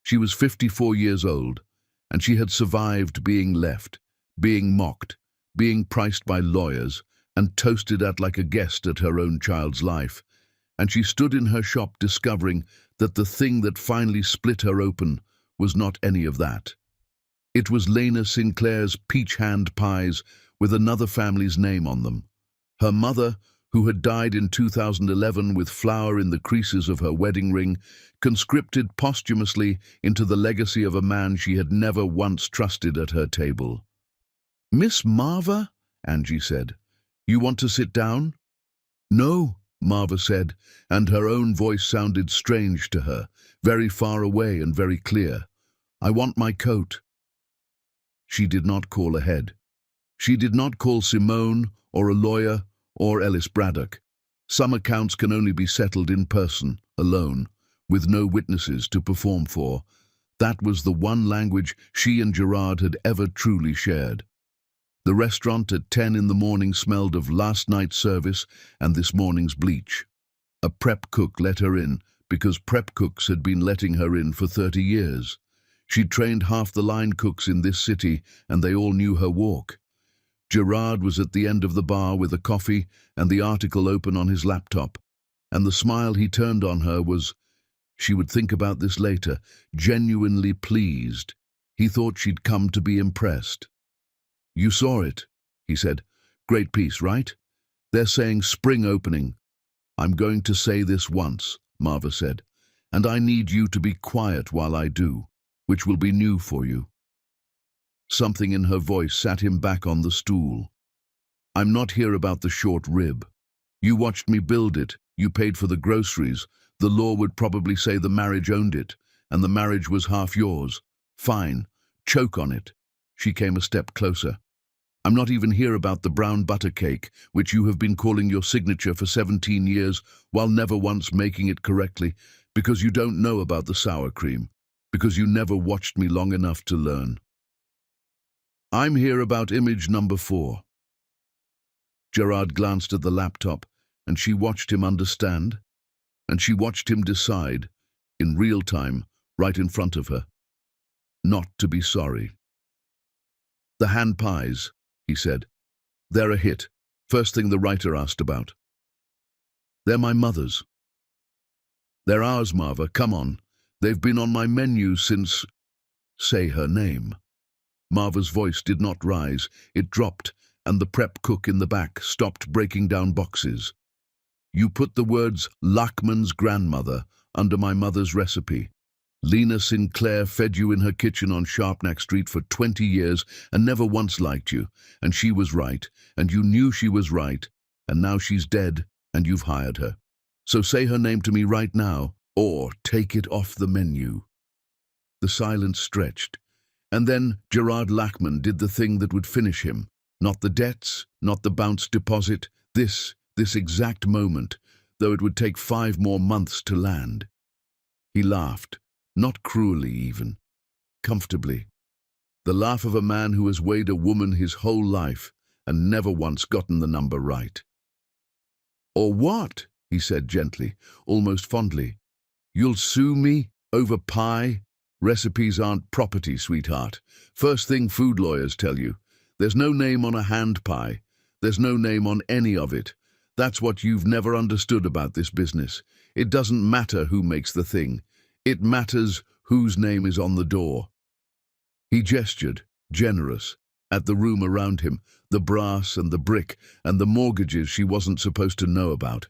She was 54 years old, and she had survived being left, being mocked, being priced by lawyers, and toasted at like a guest at her own child's life. And she stood in her shop discovering that the thing that finally split her open was not any of that. It was Lena Sinclair's peach hand pies with another family's name on them. Her mother, who had died in 2011 with flour in the creases of her wedding ring, conscripted posthumously into the legacy of a man she had never once trusted at her table. "Miss Marva," Angie said, "you want to sit down?" "No," Marva said, and her own voice sounded strange to her, very far away and very clear. "I want my coat." She did not call ahead. She did not call Simone or a lawyer or Ellis Braddock. Some accounts can only be settled in person, alone, with no witnesses to perform for. That was the one language she and Gerard had ever truly shared. The restaurant at 10 in the morning smelled of last night's service and this morning's bleach. A prep cook let her in because prep cooks had been letting her in for 30 years. She'd trained half the line cooks in this city and they all knew her walk. Gerard was at the end of the bar with a coffee and the article open on his laptop, and the smile he turned on her was, she would think about this later, genuinely pleased. He thought she'd come to be impressed. "You saw it," he said. "Great piece, right? They're saying spring opening." "I'm going to say this once," Marva said, "and I need you to be quiet while I do, which will be new for you." Something in her voice sat him back on the stool. "I'm not here about the short rib. You watched me build it, you paid for the groceries, The law would probably say the marriage owned it, and the marriage was half yours. Fine. Choke on it. She came a step closer. I'm not even here about the brown butter cake, which you have been calling your signature for 17 years, while never once making it correctly, because you don't know about the sour cream, because you never watched me long enough to learn. I'm here about image number 4. Gerard glanced at the laptop, and she watched him understand, and she watched him decide, in real time, right in front of her, not to be sorry. The hand pies, he said. They're a hit. First thing the writer asked about. They're my mother's. They're ours, Marva, come on. They've been on my menu since... Say her name. Marva's voice did not rise, it dropped, and the prep cook in the back stopped breaking down boxes. You put the words Lachman's grandmother under my mother's recipe. Lena Sinclair fed you in her kitchen on Sharpnack Street for 20 years and never once liked you, and she was right, and you knew she was right, and now she's dead, and you've hired her. So say her name to me right now, or take it off the menu. The silence stretched, and then Gerard Lachman did the thing that would finish him. Not the debts, not the bounce deposit, this exact moment, though it would take 5 more months to land. He laughed, not cruelly even, comfortably. The laugh of a man who has weighed a woman his whole life and never once gotten the number right. Or what? He said gently, almost fondly. You'll sue me over pie? Recipes aren't property, sweetheart. First thing food lawyers tell you. There's no name on a hand pie. There's no name on any of it. That's what you've never understood about this business. It doesn't matter who makes the thing. It matters whose name is on the door. He gestured, generous, at the room around him, the brass and the brick and the mortgages she wasn't supposed to know about.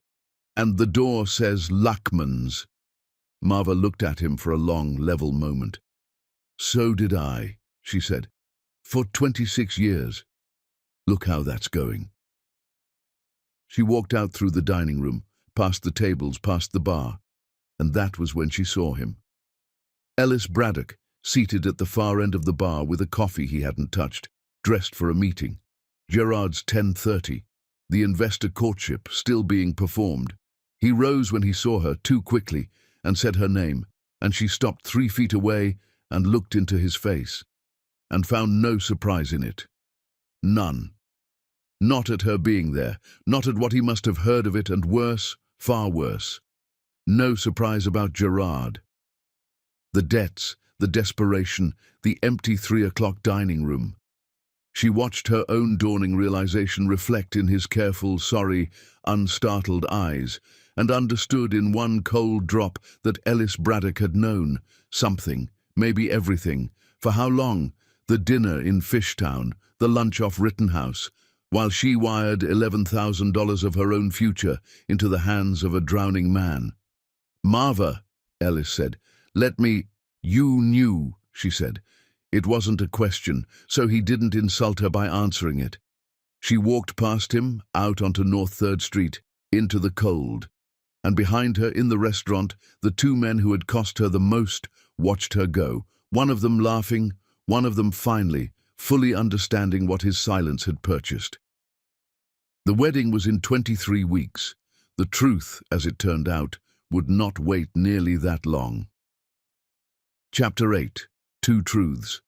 And the door says Lachman's. Marva looked at him for a long, level moment. So did I, she said. For 26 years. Look how that's going. She walked out through the dining room, past the tables, past the bar, and that was when she saw him. Ellis Braddock, seated at the far end of the bar with a coffee he hadn't touched, dressed for a meeting. Gerard's 10:30, the investor courtship still being performed. He rose when he saw her too quickly and said her name, and she stopped 3 feet away and looked into his face, and found no surprise in it. None. Not at her being there, not at what he must have heard of it, and worse, far worse. No surprise about Gerard. The debts, the desperation, the empty 3 o'clock dining room. She watched her own dawning realization reflect in his careful, sorry, unstartled eyes, and understood in one cold drop that Ellis Braddock had known something, maybe everything. For how long? The dinner in Fishtown, the lunch off Rittenhouse, while she wired $11,000 of her own future into the hands of a drowning man. Marva, Ellis said, let me... You knew, she said. It wasn't a question, so he didn't insult her by answering it. She walked past him, out onto North 3rd Street, into the cold. And behind her, in the restaurant, the 2 men who had cost her the most watched her go, one of them laughing, one of them finally, fully understanding what his silence had purchased. The wedding was in 23 weeks. The truth, as it turned out, would not wait nearly that long. Chapter 8. 2 Truths.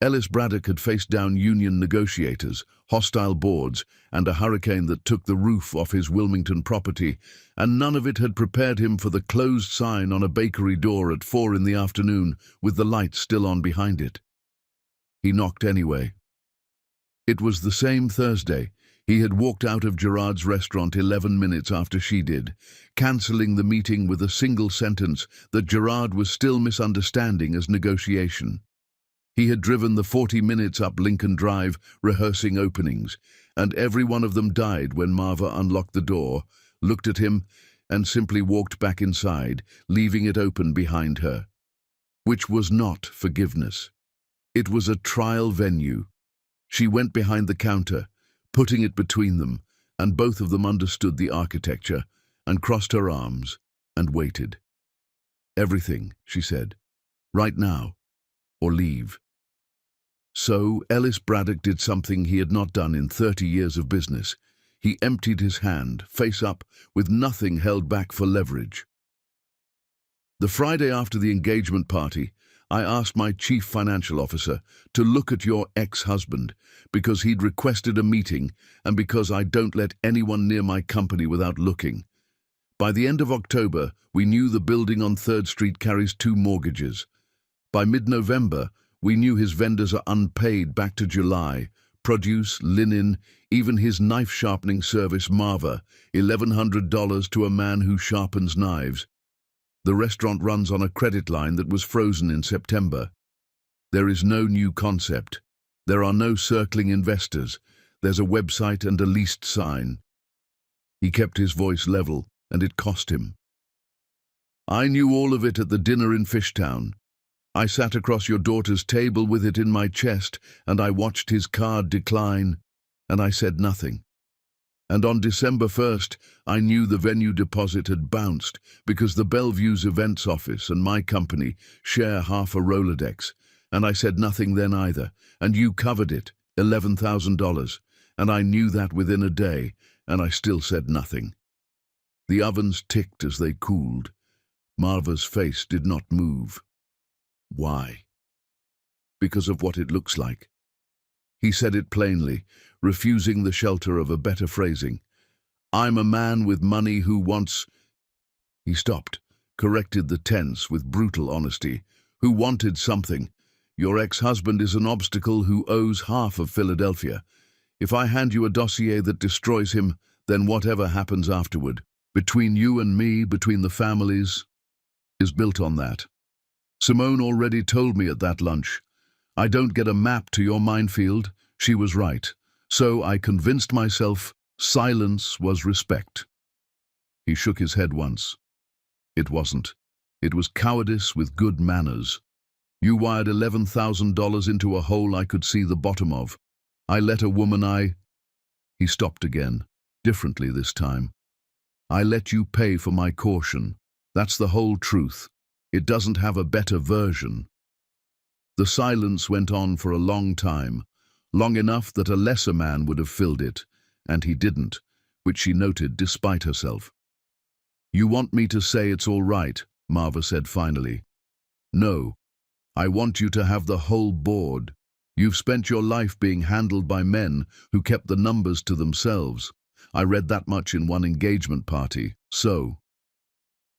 Ellis Braddock had faced down union negotiators, hostile boards, and a hurricane that took the roof off his Wilmington property, and none of it had prepared him for the closed sign on a bakery door at 4 in the afternoon, with the lights still on behind it. He knocked anyway. It was the same Thursday. He had walked out of Gerard's restaurant 11 minutes after she did, cancelling the meeting with a single sentence that Gerard was still misunderstanding as negotiation. He had driven the 40 minutes up Lincoln Drive, rehearsing openings, and every one of them died when Marva unlocked the door, looked at him, and simply walked back inside, leaving it open behind her. Which was not forgiveness. It was a trial venue. She went behind the counter, putting it between them, and both of them understood the architecture, and crossed her arms, and waited. "Everything," she said. "Right now, or leave." So Ellis Braddock did something he had not done in 30 years of business. He emptied his hand, face up, with nothing held back for leverage. The Friday after the engagement party, I asked my chief financial officer to look at your ex-husband because he'd requested a meeting and because I don't let anyone near my company without looking. By the end of October, we knew the building on 3rd Street carries 2 mortgages. By mid-November, we knew his vendors are unpaid back to July. Produce, linen, even his knife-sharpening service, Marva, $1,100 to a man who sharpens knives. The restaurant runs on a credit line that was frozen in September. There is no new concept. There are no circling investors. There's a website and a leased sign. He kept his voice level, and it cost him. I knew all of it at the dinner in Fishtown. I sat across your daughter's table with it in my chest, and I watched his card decline, and I said nothing. And on December 1st, I knew the venue deposit had bounced because the Bellevue's events office and my company share half a Rolodex, and I said nothing then either, and you covered it, $11,000, and I knew that within a day, and I still said nothing. The ovens ticked as they cooled. Marva's face did not move. Why? Because of what it looks like. He said it plainly, refusing the shelter of a better phrasing. I'm a man with money who wants... He stopped, corrected the tense with brutal honesty. Who wanted something. Your ex-husband is an obstacle who owes half of Philadelphia. If I hand you a dossier that destroys him, then whatever happens afterward, between you and me, between the families, is built on that. Simone already told me at that lunch. I don't get a map to your minefield. She was right. So I convinced myself silence was respect. He shook his head once. It wasn't. It was cowardice with good manners. You wired $11,000 into a hole I could see the bottom of. I let a woman He stopped again, differently this time. I let you pay for my caution. That's the whole truth. It doesn't have a better version. The silence went on for a long time, long enough that a lesser man would have filled it, and he didn't, which she noted despite herself. You want me to say it's all right, Marva said finally. No, I want you to have the whole board. You've spent your life being handled by men who kept the numbers to themselves. I read that much in one engagement party, so...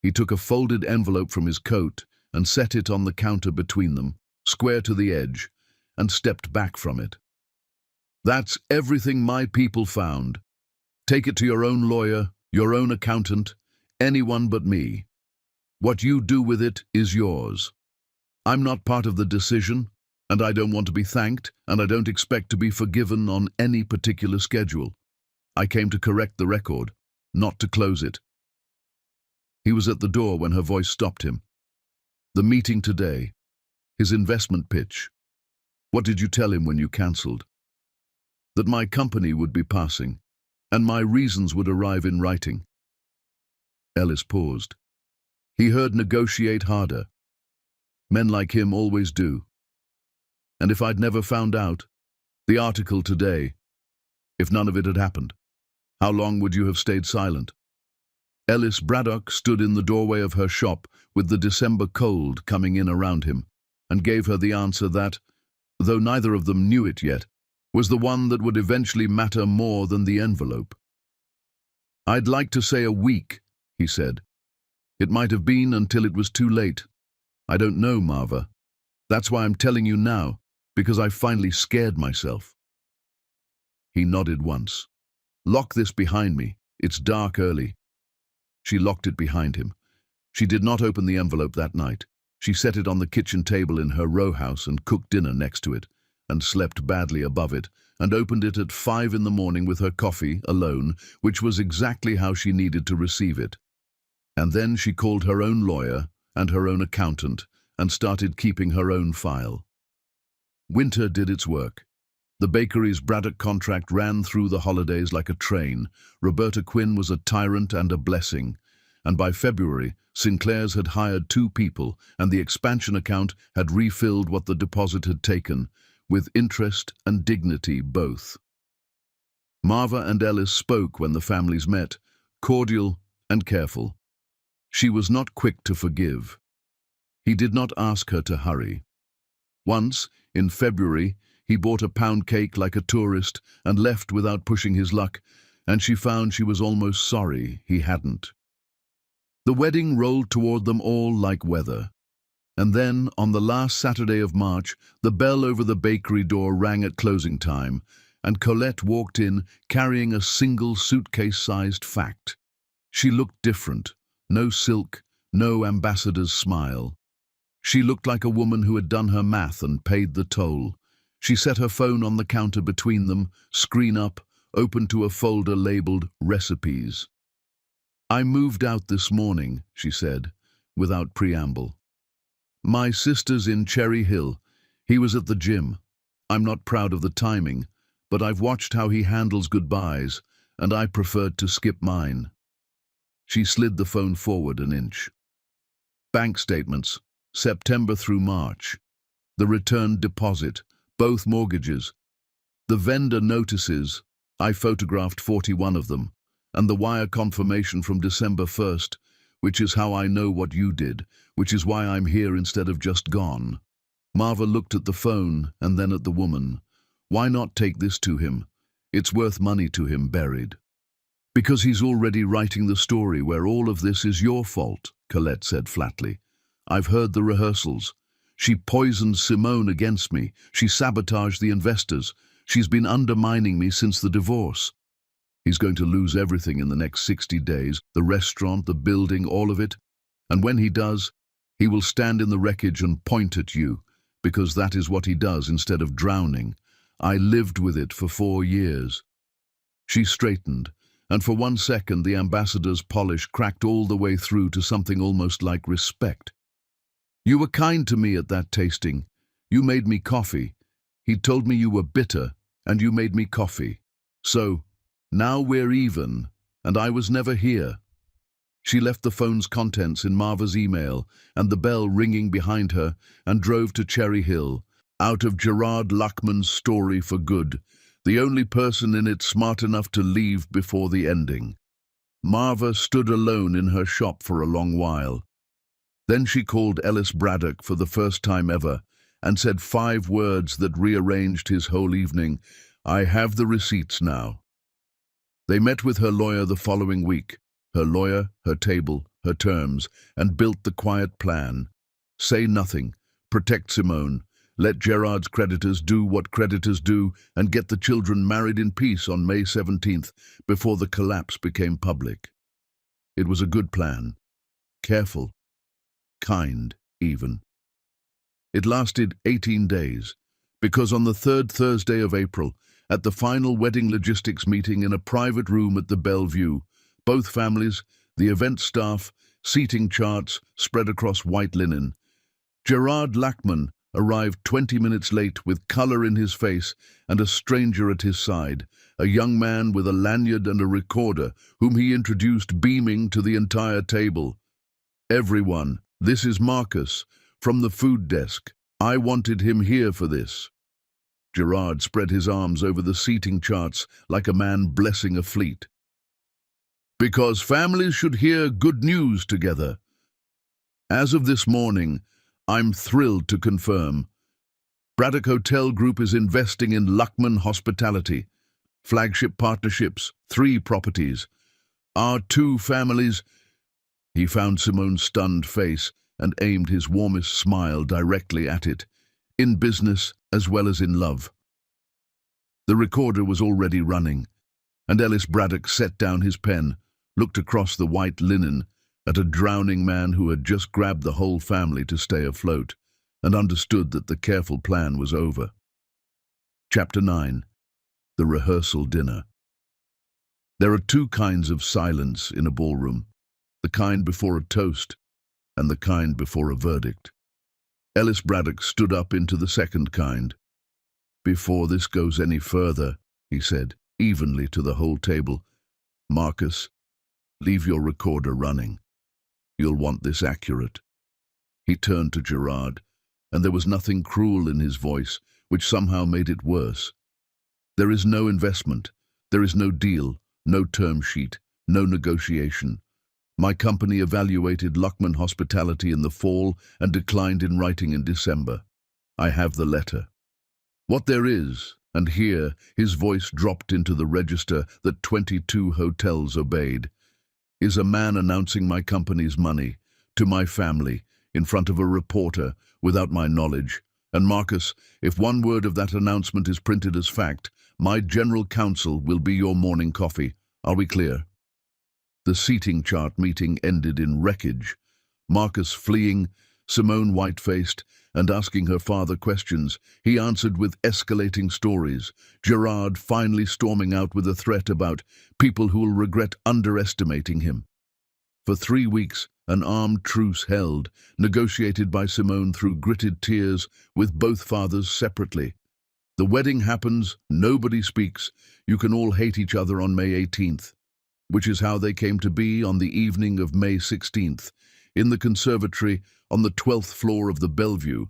He took a folded envelope from his coat and set it on the counter between them, square to the edge, and stepped back from it. That's everything my people found. Take it to your own lawyer, your own accountant, anyone but me. What you do with it is yours. I'm not part of the decision, and I don't want to be thanked, and I don't expect to be forgiven on any particular schedule. I came to correct the record, not to close it. He was at the door when her voice stopped him. The meeting today, his investment pitch. What did you tell him when you cancelled? That my company would be passing, and my reasons would arrive in writing. Ellis paused. He heard negotiate harder. Men like him always do. And if I'd never found out, the article today, if none of it had happened, how long would you have stayed silent? Ellis Braddock stood in the doorway of her shop with the December cold coming in around him, and gave her the answer that, though neither of them knew it yet, was the one that would eventually matter more than the envelope. I'd like to say a week, he said. It might have been until it was too late. I don't know, Marva. That's why I'm telling you now, because I finally scared myself. He nodded once. Lock this behind me. It's dark early. She locked it behind him. She did not open the envelope that night. She set it on the kitchen table in her row house and cooked dinner next to it, and slept badly above it, and opened it at 5 in the morning with her coffee, alone, which was exactly how she needed to receive it. And then she called her own lawyer and her own accountant and started keeping her own file. Winter did its work. The bakery's Braddock contract ran through the holidays like a train. Roberta Quinn was a tyrant and a blessing, and by February, Sinclair's had hired 2 people, and the expansion account had refilled what the deposit had taken, with interest and dignity both. Marva and Ellis spoke when the families met, cordial and careful. She was not quick to forgive. He did not ask her to hurry. Once, in February, he bought a pound cake like a tourist and left without pushing his luck, and she found she was almost sorry he hadn't. The wedding rolled toward them all like weather. And then, on the last Saturday of March, the bell over the bakery door rang at closing time, and Colette walked in carrying a single suitcase-sized fact. She looked different. No silk, no ambassador's smile. She looked like a woman who had done her math and paid the toll. She set her phone on the counter between them, screen up, open to a folder labeled Recipes. "I moved out this morning," she said, without preamble. "My sister's in Cherry Hill. He was at the gym. I'm not proud of the timing, but I've watched how he handles goodbyes, and I preferred to skip mine." She slid the phone forward an inch. Bank statements, September through March. The returned deposit, both mortgages. The vendor notices, I photographed 41 of them, and the wire confirmation from December 1st, which is how I know what you did, which is why I'm here instead of just gone. Marva looked at the phone and then at the woman. Why not take this to him? It's worth money to him buried. "Because he's already writing the story where all of this is your fault," Colette said flatly. "I've heard the rehearsals. She poisoned Simone against me. She sabotaged the investors. She's been undermining me since the divorce. He's going to lose everything in the next 60 days, the restaurant, the building, all of it. And when he does, he will stand in the wreckage and point at you, because that is what he does instead of drowning. I lived with it for 4 years." She straightened, and for 1 second the ambassador's polish cracked all the way through to something almost like respect. "You were kind to me at that tasting. You made me coffee. He told me you were bitter, and you made me coffee. So, now we're even, and I was never here." She left the phone's contents in Marva's email and the bell ringing behind her and drove to Cherry Hill, out of Gerard Luckman's story for good, the only person in it smart enough to leave before the ending. Marva stood alone in her shop for a long while. Then she called Ellis Braddock for the first time ever and said 5 words that rearranged his whole evening. "I have the receipts now." They met with her lawyer the following week, her lawyer, her table, her terms, and built the quiet plan. Say nothing, protect Simone, let Gerard's creditors do what creditors do, and get the children married in peace on May 17th, before the collapse became public. It was a good plan. Careful. Kind, even. It lasted 18 days, because on the 3rd Thursday of April, at the final wedding logistics meeting in a private room at the Bellevue, both families, the event staff, seating charts spread across white linen. Gerard Luckman arrived 20 minutes late with color in his face and a stranger at his side, a young man with a lanyard and a recorder, whom he introduced beaming to the entire table. "Everyone, this is Marcus, from the food desk. I wanted him here for this." Gerard spread his arms over the seating charts like a man blessing a fleet. "Because families should hear good news together. As of this morning, I'm thrilled to confirm Braddock Hotel Group is investing in Luckman Hospitality. Flagship partnerships, 3 properties. Our 2 families—" He found Simone's stunned face and aimed his warmest smile directly at it, "in business as well as in love." The recorder was already running, and Ellis Braddock set down his pen, looked across the white linen at a drowning man who had just grabbed the whole family to stay afloat, and understood that the careful plan was over. Chapter 9. The Rehearsal Dinner. There are 2 kinds of silence in a ballroom, the kind before a toast and the kind before a verdict. Ellis Braddock stood up into the second kind. "Before this goes any further," he said, evenly to the whole table, "Marcus, leave your recorder running." You'll want this accurate." He turned to Gerard, and there was nothing cruel in his voice, which somehow made it worse. "There is no investment. There is no deal, no term sheet, no negotiation. My company evaluated Luckman Hospitality in the fall and declined in writing in December. I have the letter. What there is," and here his voice dropped into the register that 22 hotels obeyed, "is a man announcing my company's money to my family in front of a reporter without my knowledge. And Marcus, if one word of that announcement is printed as fact, my general counsel will be your morning coffee. Are we clear?" The seating chart meeting ended in wreckage. Marcus fleeing, Simone white-faced and asking her father questions. He answered with escalating stories. Gerard finally storming out with a threat about people who will regret underestimating him. For 3 weeks, an armed truce held, negotiated by Simone through gritted tears with both fathers separately. The wedding happens, nobody speaks, you can all hate each other on May 18th, which is how they came to be on the evening of May 16th, in the conservatory on the 12th floor of the Bellevue.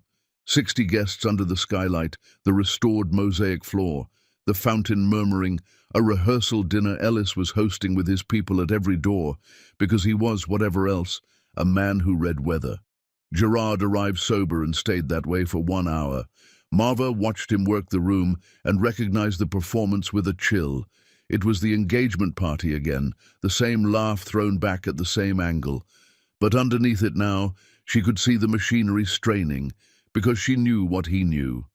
60 guests under the skylight, the restored mosaic floor, the fountain murmuring, a rehearsal dinner Ellis was hosting with his people at every door, because he was, whatever else, a man who read weather. Gerard arrived sober and stayed that way for 1 hour. Marva watched him work the room and recognized the performance with a chill. It was the engagement party again, the same laugh thrown back at the same angle. But underneath it now, she could see the machinery straining, because she knew what he knew.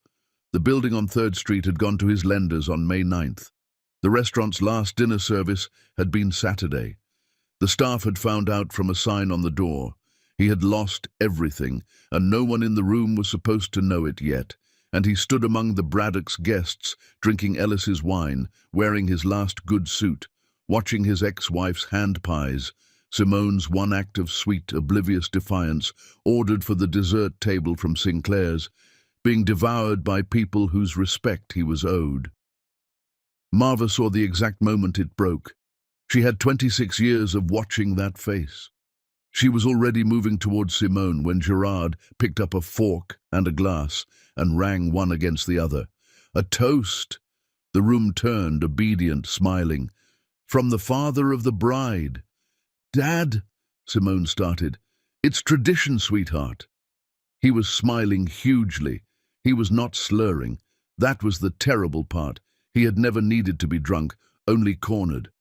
The building on 3rd Street had gone to his lenders on May 9th. The restaurant's last dinner service had been Saturday. The staff had found out from a sign on the door. He had lost everything, and no one in the room was supposed to know it yet. And he stood among the Braddock's guests, drinking Ellis's wine, wearing his last good suit, watching his ex-wife's hand pies, Simone's one act of sweet, oblivious defiance, ordered for the dessert table from Sinclair's, being devoured by people whose respect he was owed. Marva saw the exact moment it broke. She had 26 years of watching that face. She was already moving towards Simone when Gerard picked up a fork and a glass and rang one against the other. A toast! The room turned, obedient, smiling. From the father of the bride. "Dad," Simone started. "It's tradition, sweetheart." He was smiling hugely. He was not slurring. That was the terrible part. He had never needed to be drunk, only cornered.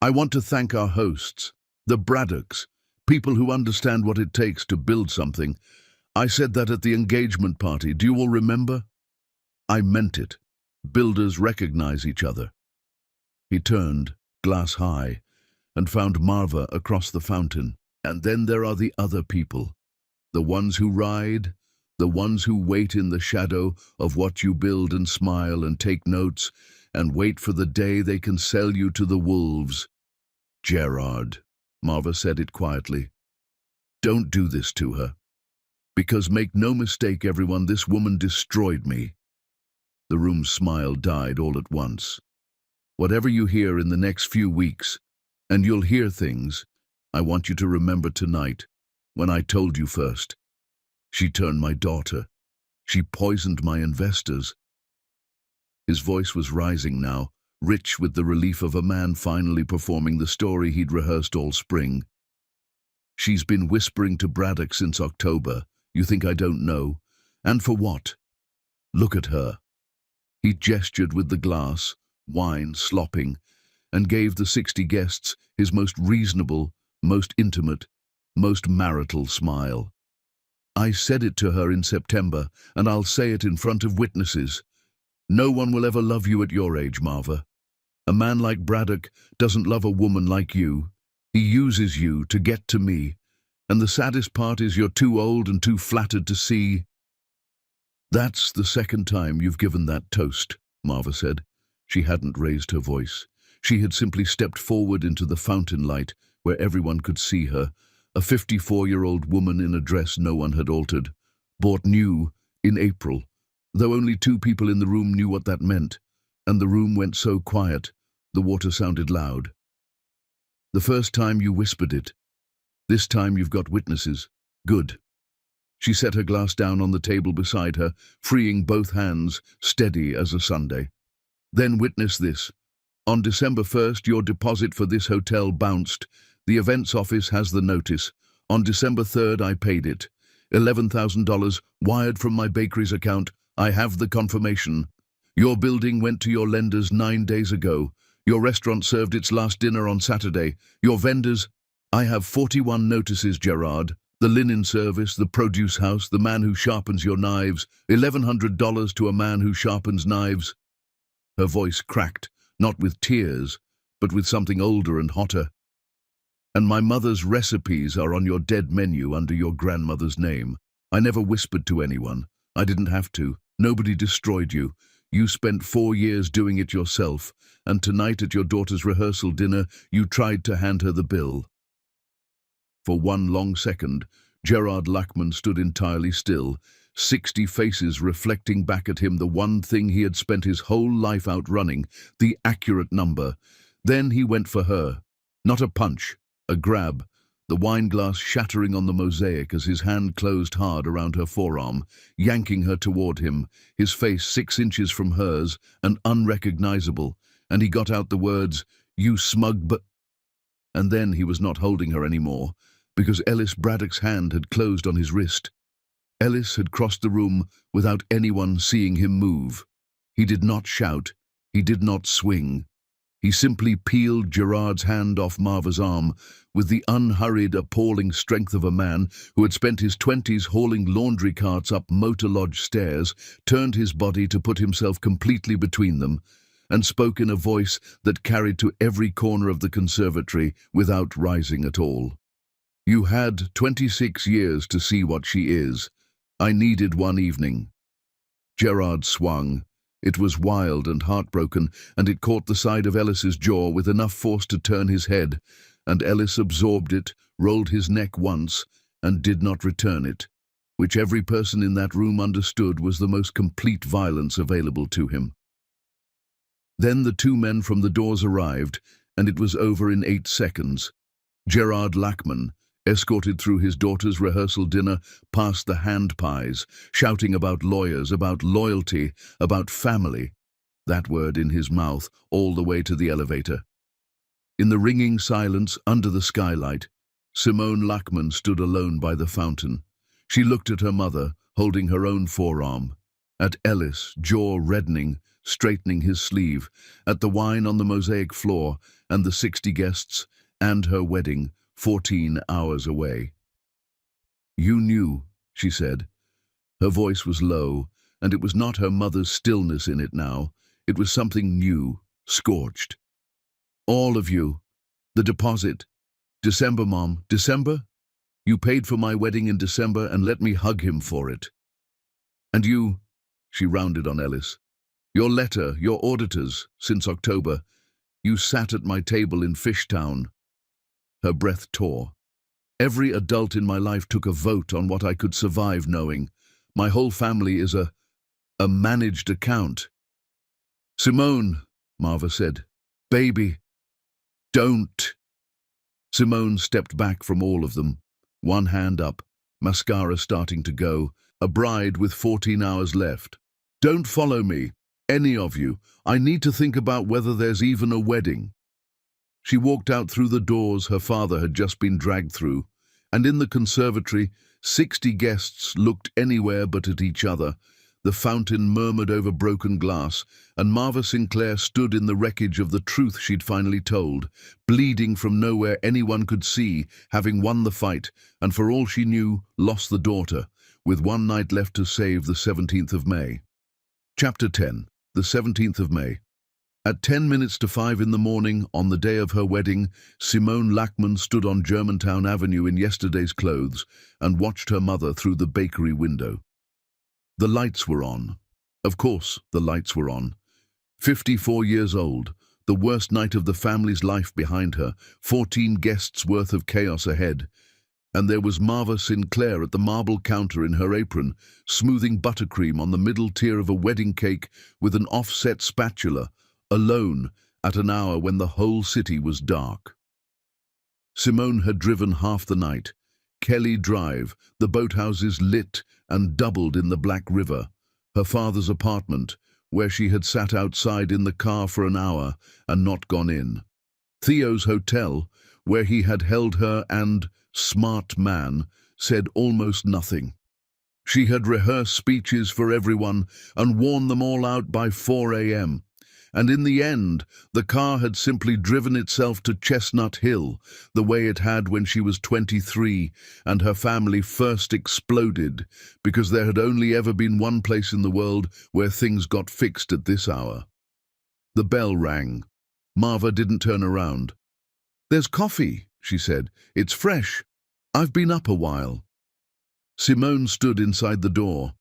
"I want to thank our hosts, the Braddocks, people who understand what it takes to build something. I said that at the engagement party. Do you all remember? I meant it. Builders recognize each other." He turned, glass high, and found Marva across the fountain. "And then there are the other people. The ones who ride, the ones who wait in the shadow of what you build and smile and take notes and wait for the day they can sell you to the wolves." "Gerard," Marva said it quietly, "don't do this to her. Because make no mistake, everyone, this woman destroyed me." The room's smile died all at once. "Whatever you hear in the next few weeks, and you'll hear things, I want you to remember tonight, when I told you first. She turned my daughter. She poisoned my investors." His voice was rising now, rich with the relief of a man finally performing the story he'd rehearsed all spring. "She's been whispering to Braddock since October. You think I don't know? And for what? Look at her." He gestured with the glass, wine slopping, and gave the 60 guests his most reasonable, most intimate, most marital smile. "I said it to her in September, and I'll say it in front of witnesses. No one will ever love you at your age, Marva. A man like Braddock doesn't love a woman like you. He uses you to get to me, and the saddest part is you're too old and too flattered to see." "That's the second time you've given that toast," Marva said. She hadn't raised her voice. She had simply stepped forward into the fountain light where everyone could see her, a 54-year-old woman in a dress no one had altered, bought new in April, though only 2 people in the room knew what that meant, and the room went so quiet, the water sounded loud. "The first time you whispered it, This time you've got witnesses. Good. She set her glass down on the table beside her, freeing both hands, steady as a Sunday. Then witness this. On December 1st, your deposit for this hotel bounced. The events office has the notice. On December 3rd, I paid it. $11,000 wired from my bakery's account. I have the confirmation. Your building went to your lenders 9 days ago. Your restaurant served its last dinner on Saturday. Your vendors... I have 41 notices, Gerard. The linen service, the produce house, the man who sharpens your knives. $1,100 to a man who sharpens knives. Her voice cracked, not with tears, but with something older and hotter. And my mother's recipes are on your dead menu under your grandmother's name. I never whispered to anyone. I didn't have to. Nobody destroyed you. You spent 4 years doing it yourself, and tonight at your daughter's rehearsal dinner, you tried to hand her the bill. For one long second, Gerard Lachman stood entirely still, 60 faces reflecting back at him the one thing he had spent his whole life outrunning, the accurate number. Then he went for her. Not a punch, a grab, the wine glass shattering on the mosaic as his hand closed hard around her forearm, yanking her toward him, his face 6 inches from hers and unrecognizable, and he got out the words, "You smug but..." And then he was not holding her anymore, because Ellis Braddock's hand had closed on his wrist. Ellis had crossed the room without anyone seeing him move. He did not shout. He did not swing. He simply peeled Gerard's hand off Marva's arm with the unhurried, appalling strength of a man who had spent his 20s hauling laundry carts up Motor Lodge stairs, turned his body to put himself completely between them, and spoke in a voice that carried to every corner of the conservatory without rising at all. You had 26 years to see what she is. I needed one evening. Gerard swung. It was wild and heartbroken, and it caught the side of Ellis's jaw with enough force to turn his head, and Ellis absorbed it, rolled his neck once, and did not return it, which every person in that room understood was the most complete violence available to him. Then the 2 men from the doors arrived, and it was over in 8 seconds. Gerard Lachman, escorted through his daughter's rehearsal dinner past the hand pies, shouting about lawyers, about loyalty, about family, that word in his mouth, all the way to the elevator. In the ringing silence under the skylight, Simone Lachman stood alone by the fountain. She looked at her mother, holding her own forearm, at Ellis, jaw reddening, straightening his sleeve, at the wine on the mosaic floor, and the 60 guests, and her wedding, 14 hours away. You knew, she said. Her voice was low, and it was not her mother's stillness in it now. It was something new, scorched. All of you. The deposit. December, Mom. December? You paid for my wedding in December and let me hug him for it. And you, she rounded on Ellis. Your letter, your auditors, since October. You sat at my table in Fishtown. Her breath tore. Every adult in my life took a vote on what I could survive knowing. My whole family is a managed account. Simone, Marva said. Baby. Don't. Simone stepped back from all of them, one hand up, mascara starting to go, a bride with 14 hours left. Don't follow me, any of you. I need to think about whether there's even a wedding. She walked out through the doors her father had just been dragged through, and in the conservatory, 60 guests looked anywhere but at each other. The fountain murmured over broken glass, and Marva Sinclair stood in the wreckage of the truth she'd finally told, bleeding from nowhere anyone could see, having won the fight, and for all she knew, lost the daughter, with one night left to save the 17th of May. Chapter 10. The 17th of May. At 10 minutes to 5 in the morning, on the day of her wedding, Simone Lachman stood on Germantown Avenue in yesterday's clothes and watched her mother through the bakery window. The lights were on. Of course, the lights were on. 54 years old, the worst night of the family's life behind her, 14 guests' worth of chaos ahead. And there was Marva Sinclair at the marble counter in her apron, smoothing buttercream on the middle tier of a wedding cake with an offset spatula, alone, at an hour when the whole city was dark. Simone had driven half the night. Kelly Drive, the boathouses lit and doubled in the Black River. Her father's apartment, where she had sat outside in the car for an hour and not gone in. Theo's hotel, where he had held her and, smart man, said almost nothing. She had rehearsed speeches for everyone and worn them all out by 4 a.m. And in the end, the car had simply driven itself to Chestnut Hill, the way it had when she was 23 and her family first exploded, because there had only ever been one place in the world where things got fixed at this hour. The bell rang. Marva didn't turn around. "There's coffee," she said. "It's fresh. I've been up a while." Simone stood inside the door.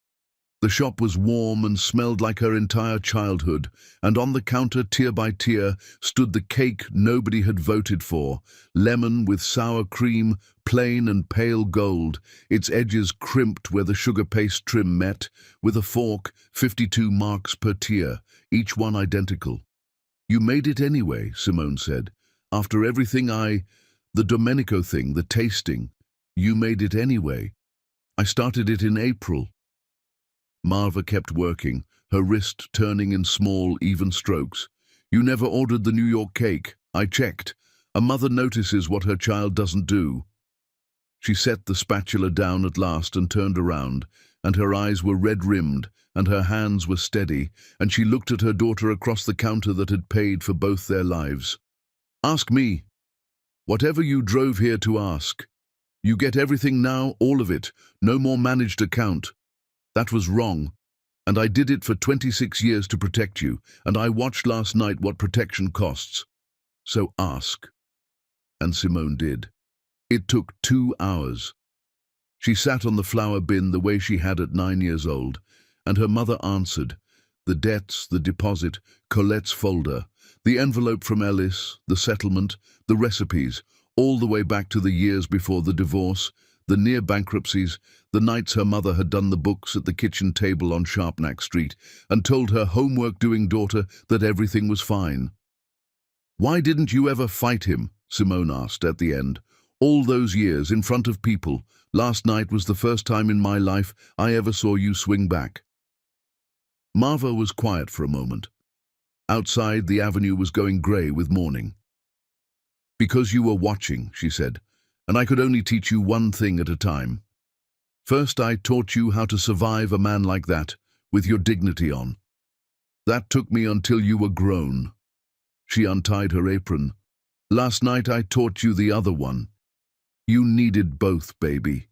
The shop was warm and smelled like her entire childhood, and on the counter, tier by tier, stood the cake nobody had voted for, lemon with sour cream, plain and pale gold, its edges crimped where the sugar paste trim met, with a fork, 52 marks per tier, each one identical. "You made it anyway," Simone said. "After everything the Domenico thing, the tasting, you made it anyway. I started it in April." Marva kept working, her wrist turning in small, even strokes. "You never ordered the New York cake. I checked. A mother notices what her child doesn't do." She set the spatula down at last and turned around, and her eyes were red-rimmed, and her hands were steady, and she looked at her daughter across the counter that had paid for both their lives. "Ask me. Whatever you drove here to ask. You get everything now, all of it, no more managed account. That was wrong, and I did it for 26 years to protect you, and I watched last night what protection costs. So ask." And Simone did. It took 2 hours. She sat on the flour bin the way she had at 9 years old, and her mother answered. The debts, the deposit, Colette's folder, the envelope from Ellis, the settlement, the recipes, all the way back to the years before the divorce, the near bankruptcies, the nights her mother had done the books at the kitchen table on Sharpnack Street and told her homework-doing daughter that everything was fine. "Why didn't you ever fight him?" Simone asked at the end. "All those years, in front of people. Last night was the first time in my life I ever saw you swing back." Marva was quiet for a moment. Outside, the avenue was going grey with morning. "Because you were watching," she said, "and I could only teach you one thing at a time. First, I taught you how to survive a man like that, with your dignity on. That took me until you were grown." She untied her apron. "Last night I taught you the other one. You needed both, baby.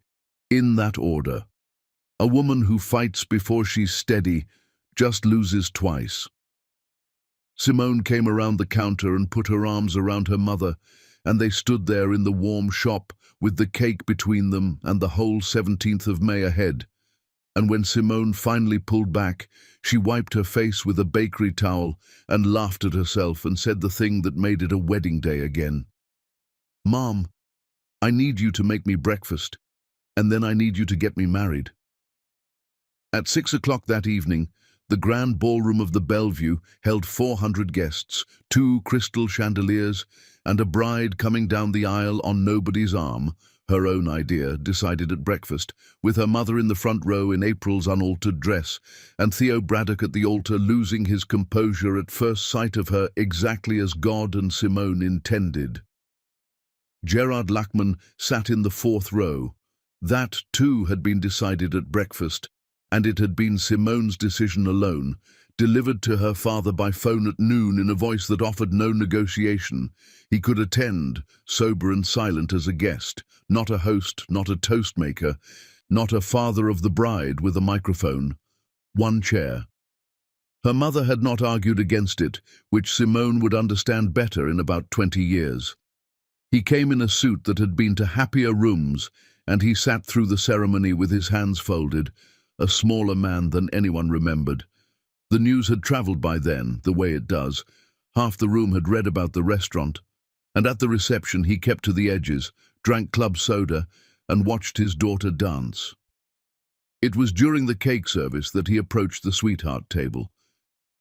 In that order. A woman who fights before she's steady just loses twice." Simone came around the counter and put her arms around her mother, and they stood there in the warm shop with the cake between them and the whole 17th of May ahead. And when Simone finally pulled back, she wiped her face with a bakery towel and laughed at herself and said the thing that made it a wedding day again. "Mom, I need you to make me breakfast, and then I need you to get me married." At 6 o'clock that evening, the grand ballroom of the Bellevue held 400 guests, 2 crystal chandeliers, and a bride coming down the aisle on nobody's arm, her own idea, decided at breakfast, with her mother in the front row in April's unaltered dress, and Theo Braddock at the altar losing his composure at first sight of her exactly as God and Simone intended. Gerard Lachman sat in the 4th row. That, too, had been decided at breakfast, and it had been Simone's decision alone, delivered to her father by phone at noon in a voice that offered no negotiation. He could attend, sober and silent as a guest, not a host, not a toast maker, not a father of the bride with a microphone. 1 chair. Her mother had not argued against it, which Simone would understand better in about 20 years. He came in a suit that had been to happier rooms, and he sat through the ceremony with his hands folded, a smaller man than anyone remembered. The news had travelled by then, the way it does. Half the room had read about the restaurant, and at the reception he kept to the edges, drank club soda, and watched his daughter dance. It was during the cake service that he approached the sweetheart table.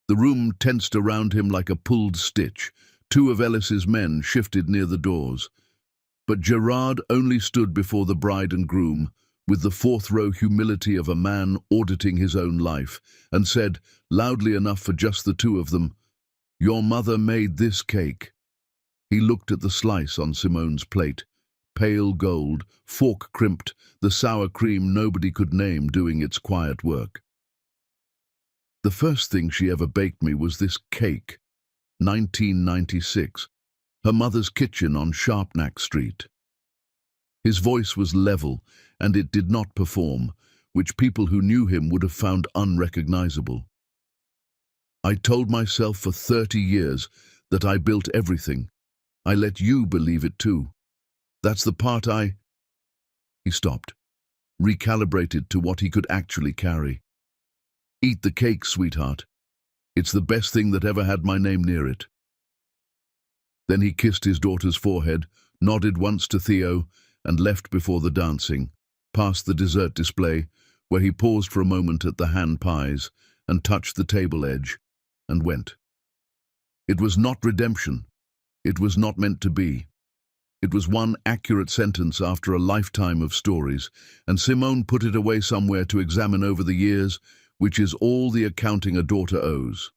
The room tensed around him like a pulled stitch. 2 of Ellis's men shifted near the doors. But Gerard only stood before the bride and groom, with the fourth-row humility of a man auditing his own life, and said, loudly enough for just the two of them, "Your mother made this cake." He looked at the slice on Simone's plate. Pale gold, fork crimped, the sour cream nobody could name doing its quiet work. "The first thing she ever baked me was this cake, 1996, her mother's kitchen on Sharpnack Street." His voice was level, and it did not perform, which people who knew him would have found unrecognizable. "I told myself for 30 years that I built everything. I let you believe it too. That's the part I—" He stopped, recalibrated to what he could actually carry. "Eat the cake, sweetheart. It's the best thing that ever had my name near it." Then he kissed his daughter's forehead, nodded once to Theo, and left before the dancing, past the dessert display, where he paused for a moment at the hand pies and touched the table edge, and went. It was not redemption. It was not meant to be. It was one accurate sentence after a lifetime of stories, and Simone put it away somewhere to examine over the years, which is all the accounting a daughter owes.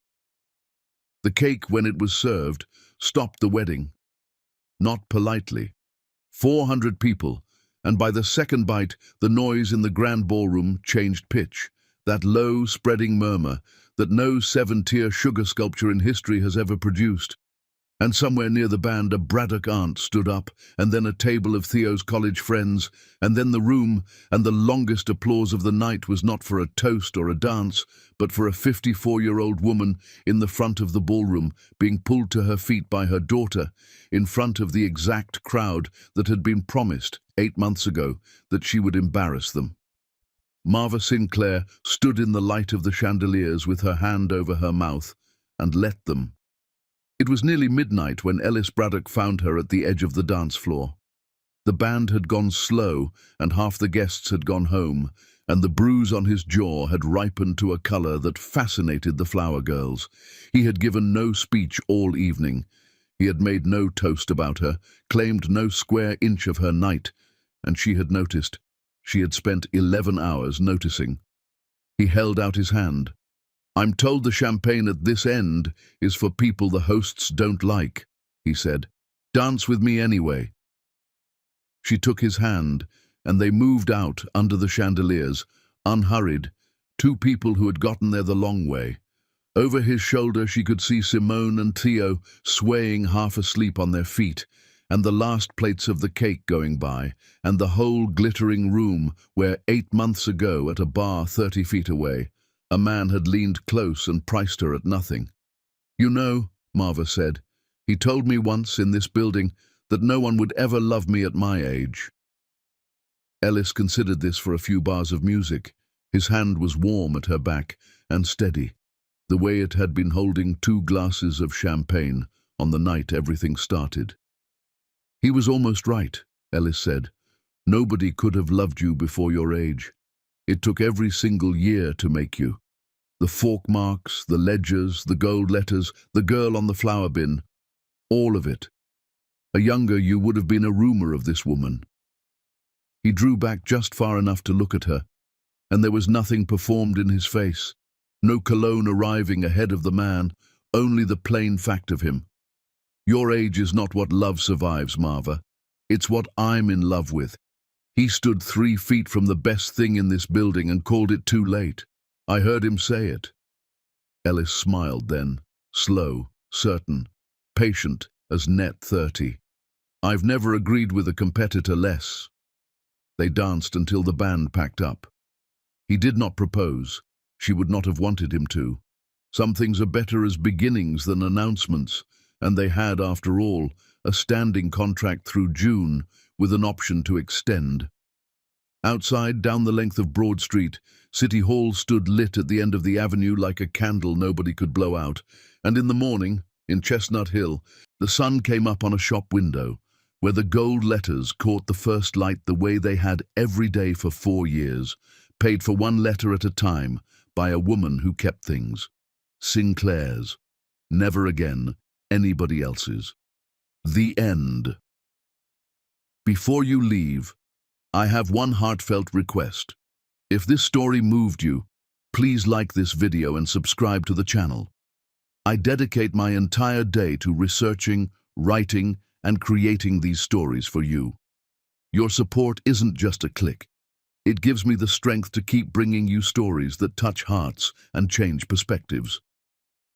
The cake, when it was served, stopped the wedding. Not politely. 400 people, and by the second bite, the noise in the grand ballroom changed pitch, that low, spreading murmur that no seven-tier sugar sculpture in history has ever produced. And somewhere near the band, a Braddock aunt stood up, and then a table of Theo's college friends, and then the room, and the longest applause of the night was not for a toast or a dance, but for a 54-year-old woman in the front of the ballroom, being pulled to her feet by her daughter, in front of the exact crowd that had been promised 8 months ago that she would embarrass them. Marva Sinclair stood in the light of the chandeliers with her hand over her mouth, and let them. It was nearly midnight when Ellis Braddock found her at the edge of the dance floor. The band had gone slow, and half the guests had gone home, and the bruise on his jaw had ripened to a color that fascinated the flower girls. He had given no speech all evening. He had made no toast about her, claimed no square inch of her night, and she had noticed. She had spent 11 hours noticing. He held out his hand. "I'm told the champagne at this end is for people the hosts don't like," he said. "Dance with me anyway." She took his hand, and they moved out under the chandeliers, unhurried, two people who had gotten there the long way. Over his shoulder she could see Simone and Theo swaying half asleep on their feet, and the last plates of the cake going by, and the whole glittering room where 8 months ago at a bar 30 feet away, a man had leaned close and priced her at nothing. "You know," Marva said, "he told me once in this building that no one would ever love me at my age." Ellis considered this for a few bars of music. His hand was warm at her back and steady, the way it had been holding 2 glasses of champagne on the night everything started. "He was almost right," Ellis said. "Nobody could have loved you before your age. It took every single year to make you. The fork marks, the ledgers, the gold letters, the girl on the flower bin, all of it. A younger you would have been a rumor of this woman." He drew back just far enough to look at her, and there was nothing performed in his face. No cologne arriving ahead of the man, only the plain fact of him. "Your age is not what love survives, Marva. It's what I'm in love with. He stood 3 feet from the best thing in this building and called it too late. I heard him say it." Ellis smiled then, slow, certain, patient as net 30. "I've never agreed with a competitor less." They danced until the band packed up. He did not propose. She would not have wanted him to. Some things are better as beginnings than announcements, and they had, after all, a standing contract through June, with an option to extend. Outside, down the length of Broad Street, City Hall stood lit at the end of the avenue like a candle nobody could blow out, and in the morning, in Chestnut Hill, the sun came up on a shop window, where the gold letters caught the first light the way they had every day for 4 years, paid for 1 letter at a time by a woman who kept things. Sinclair's. Never again anybody else's. The end. Before you leave, I have one heartfelt request. If this story moved you, please like this video and subscribe to the channel. I dedicate my entire day to researching, writing, and creating these stories for you. Your support isn't just a click. It gives me the strength to keep bringing you stories that touch hearts and change perspectives.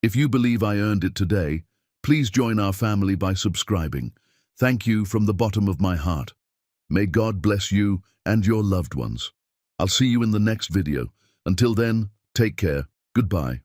If you believe I earned it today, please join our family by subscribing. Thank you from the bottom of my heart. May God bless you and your loved ones. I'll see you in the next video. Until then, take care. Goodbye.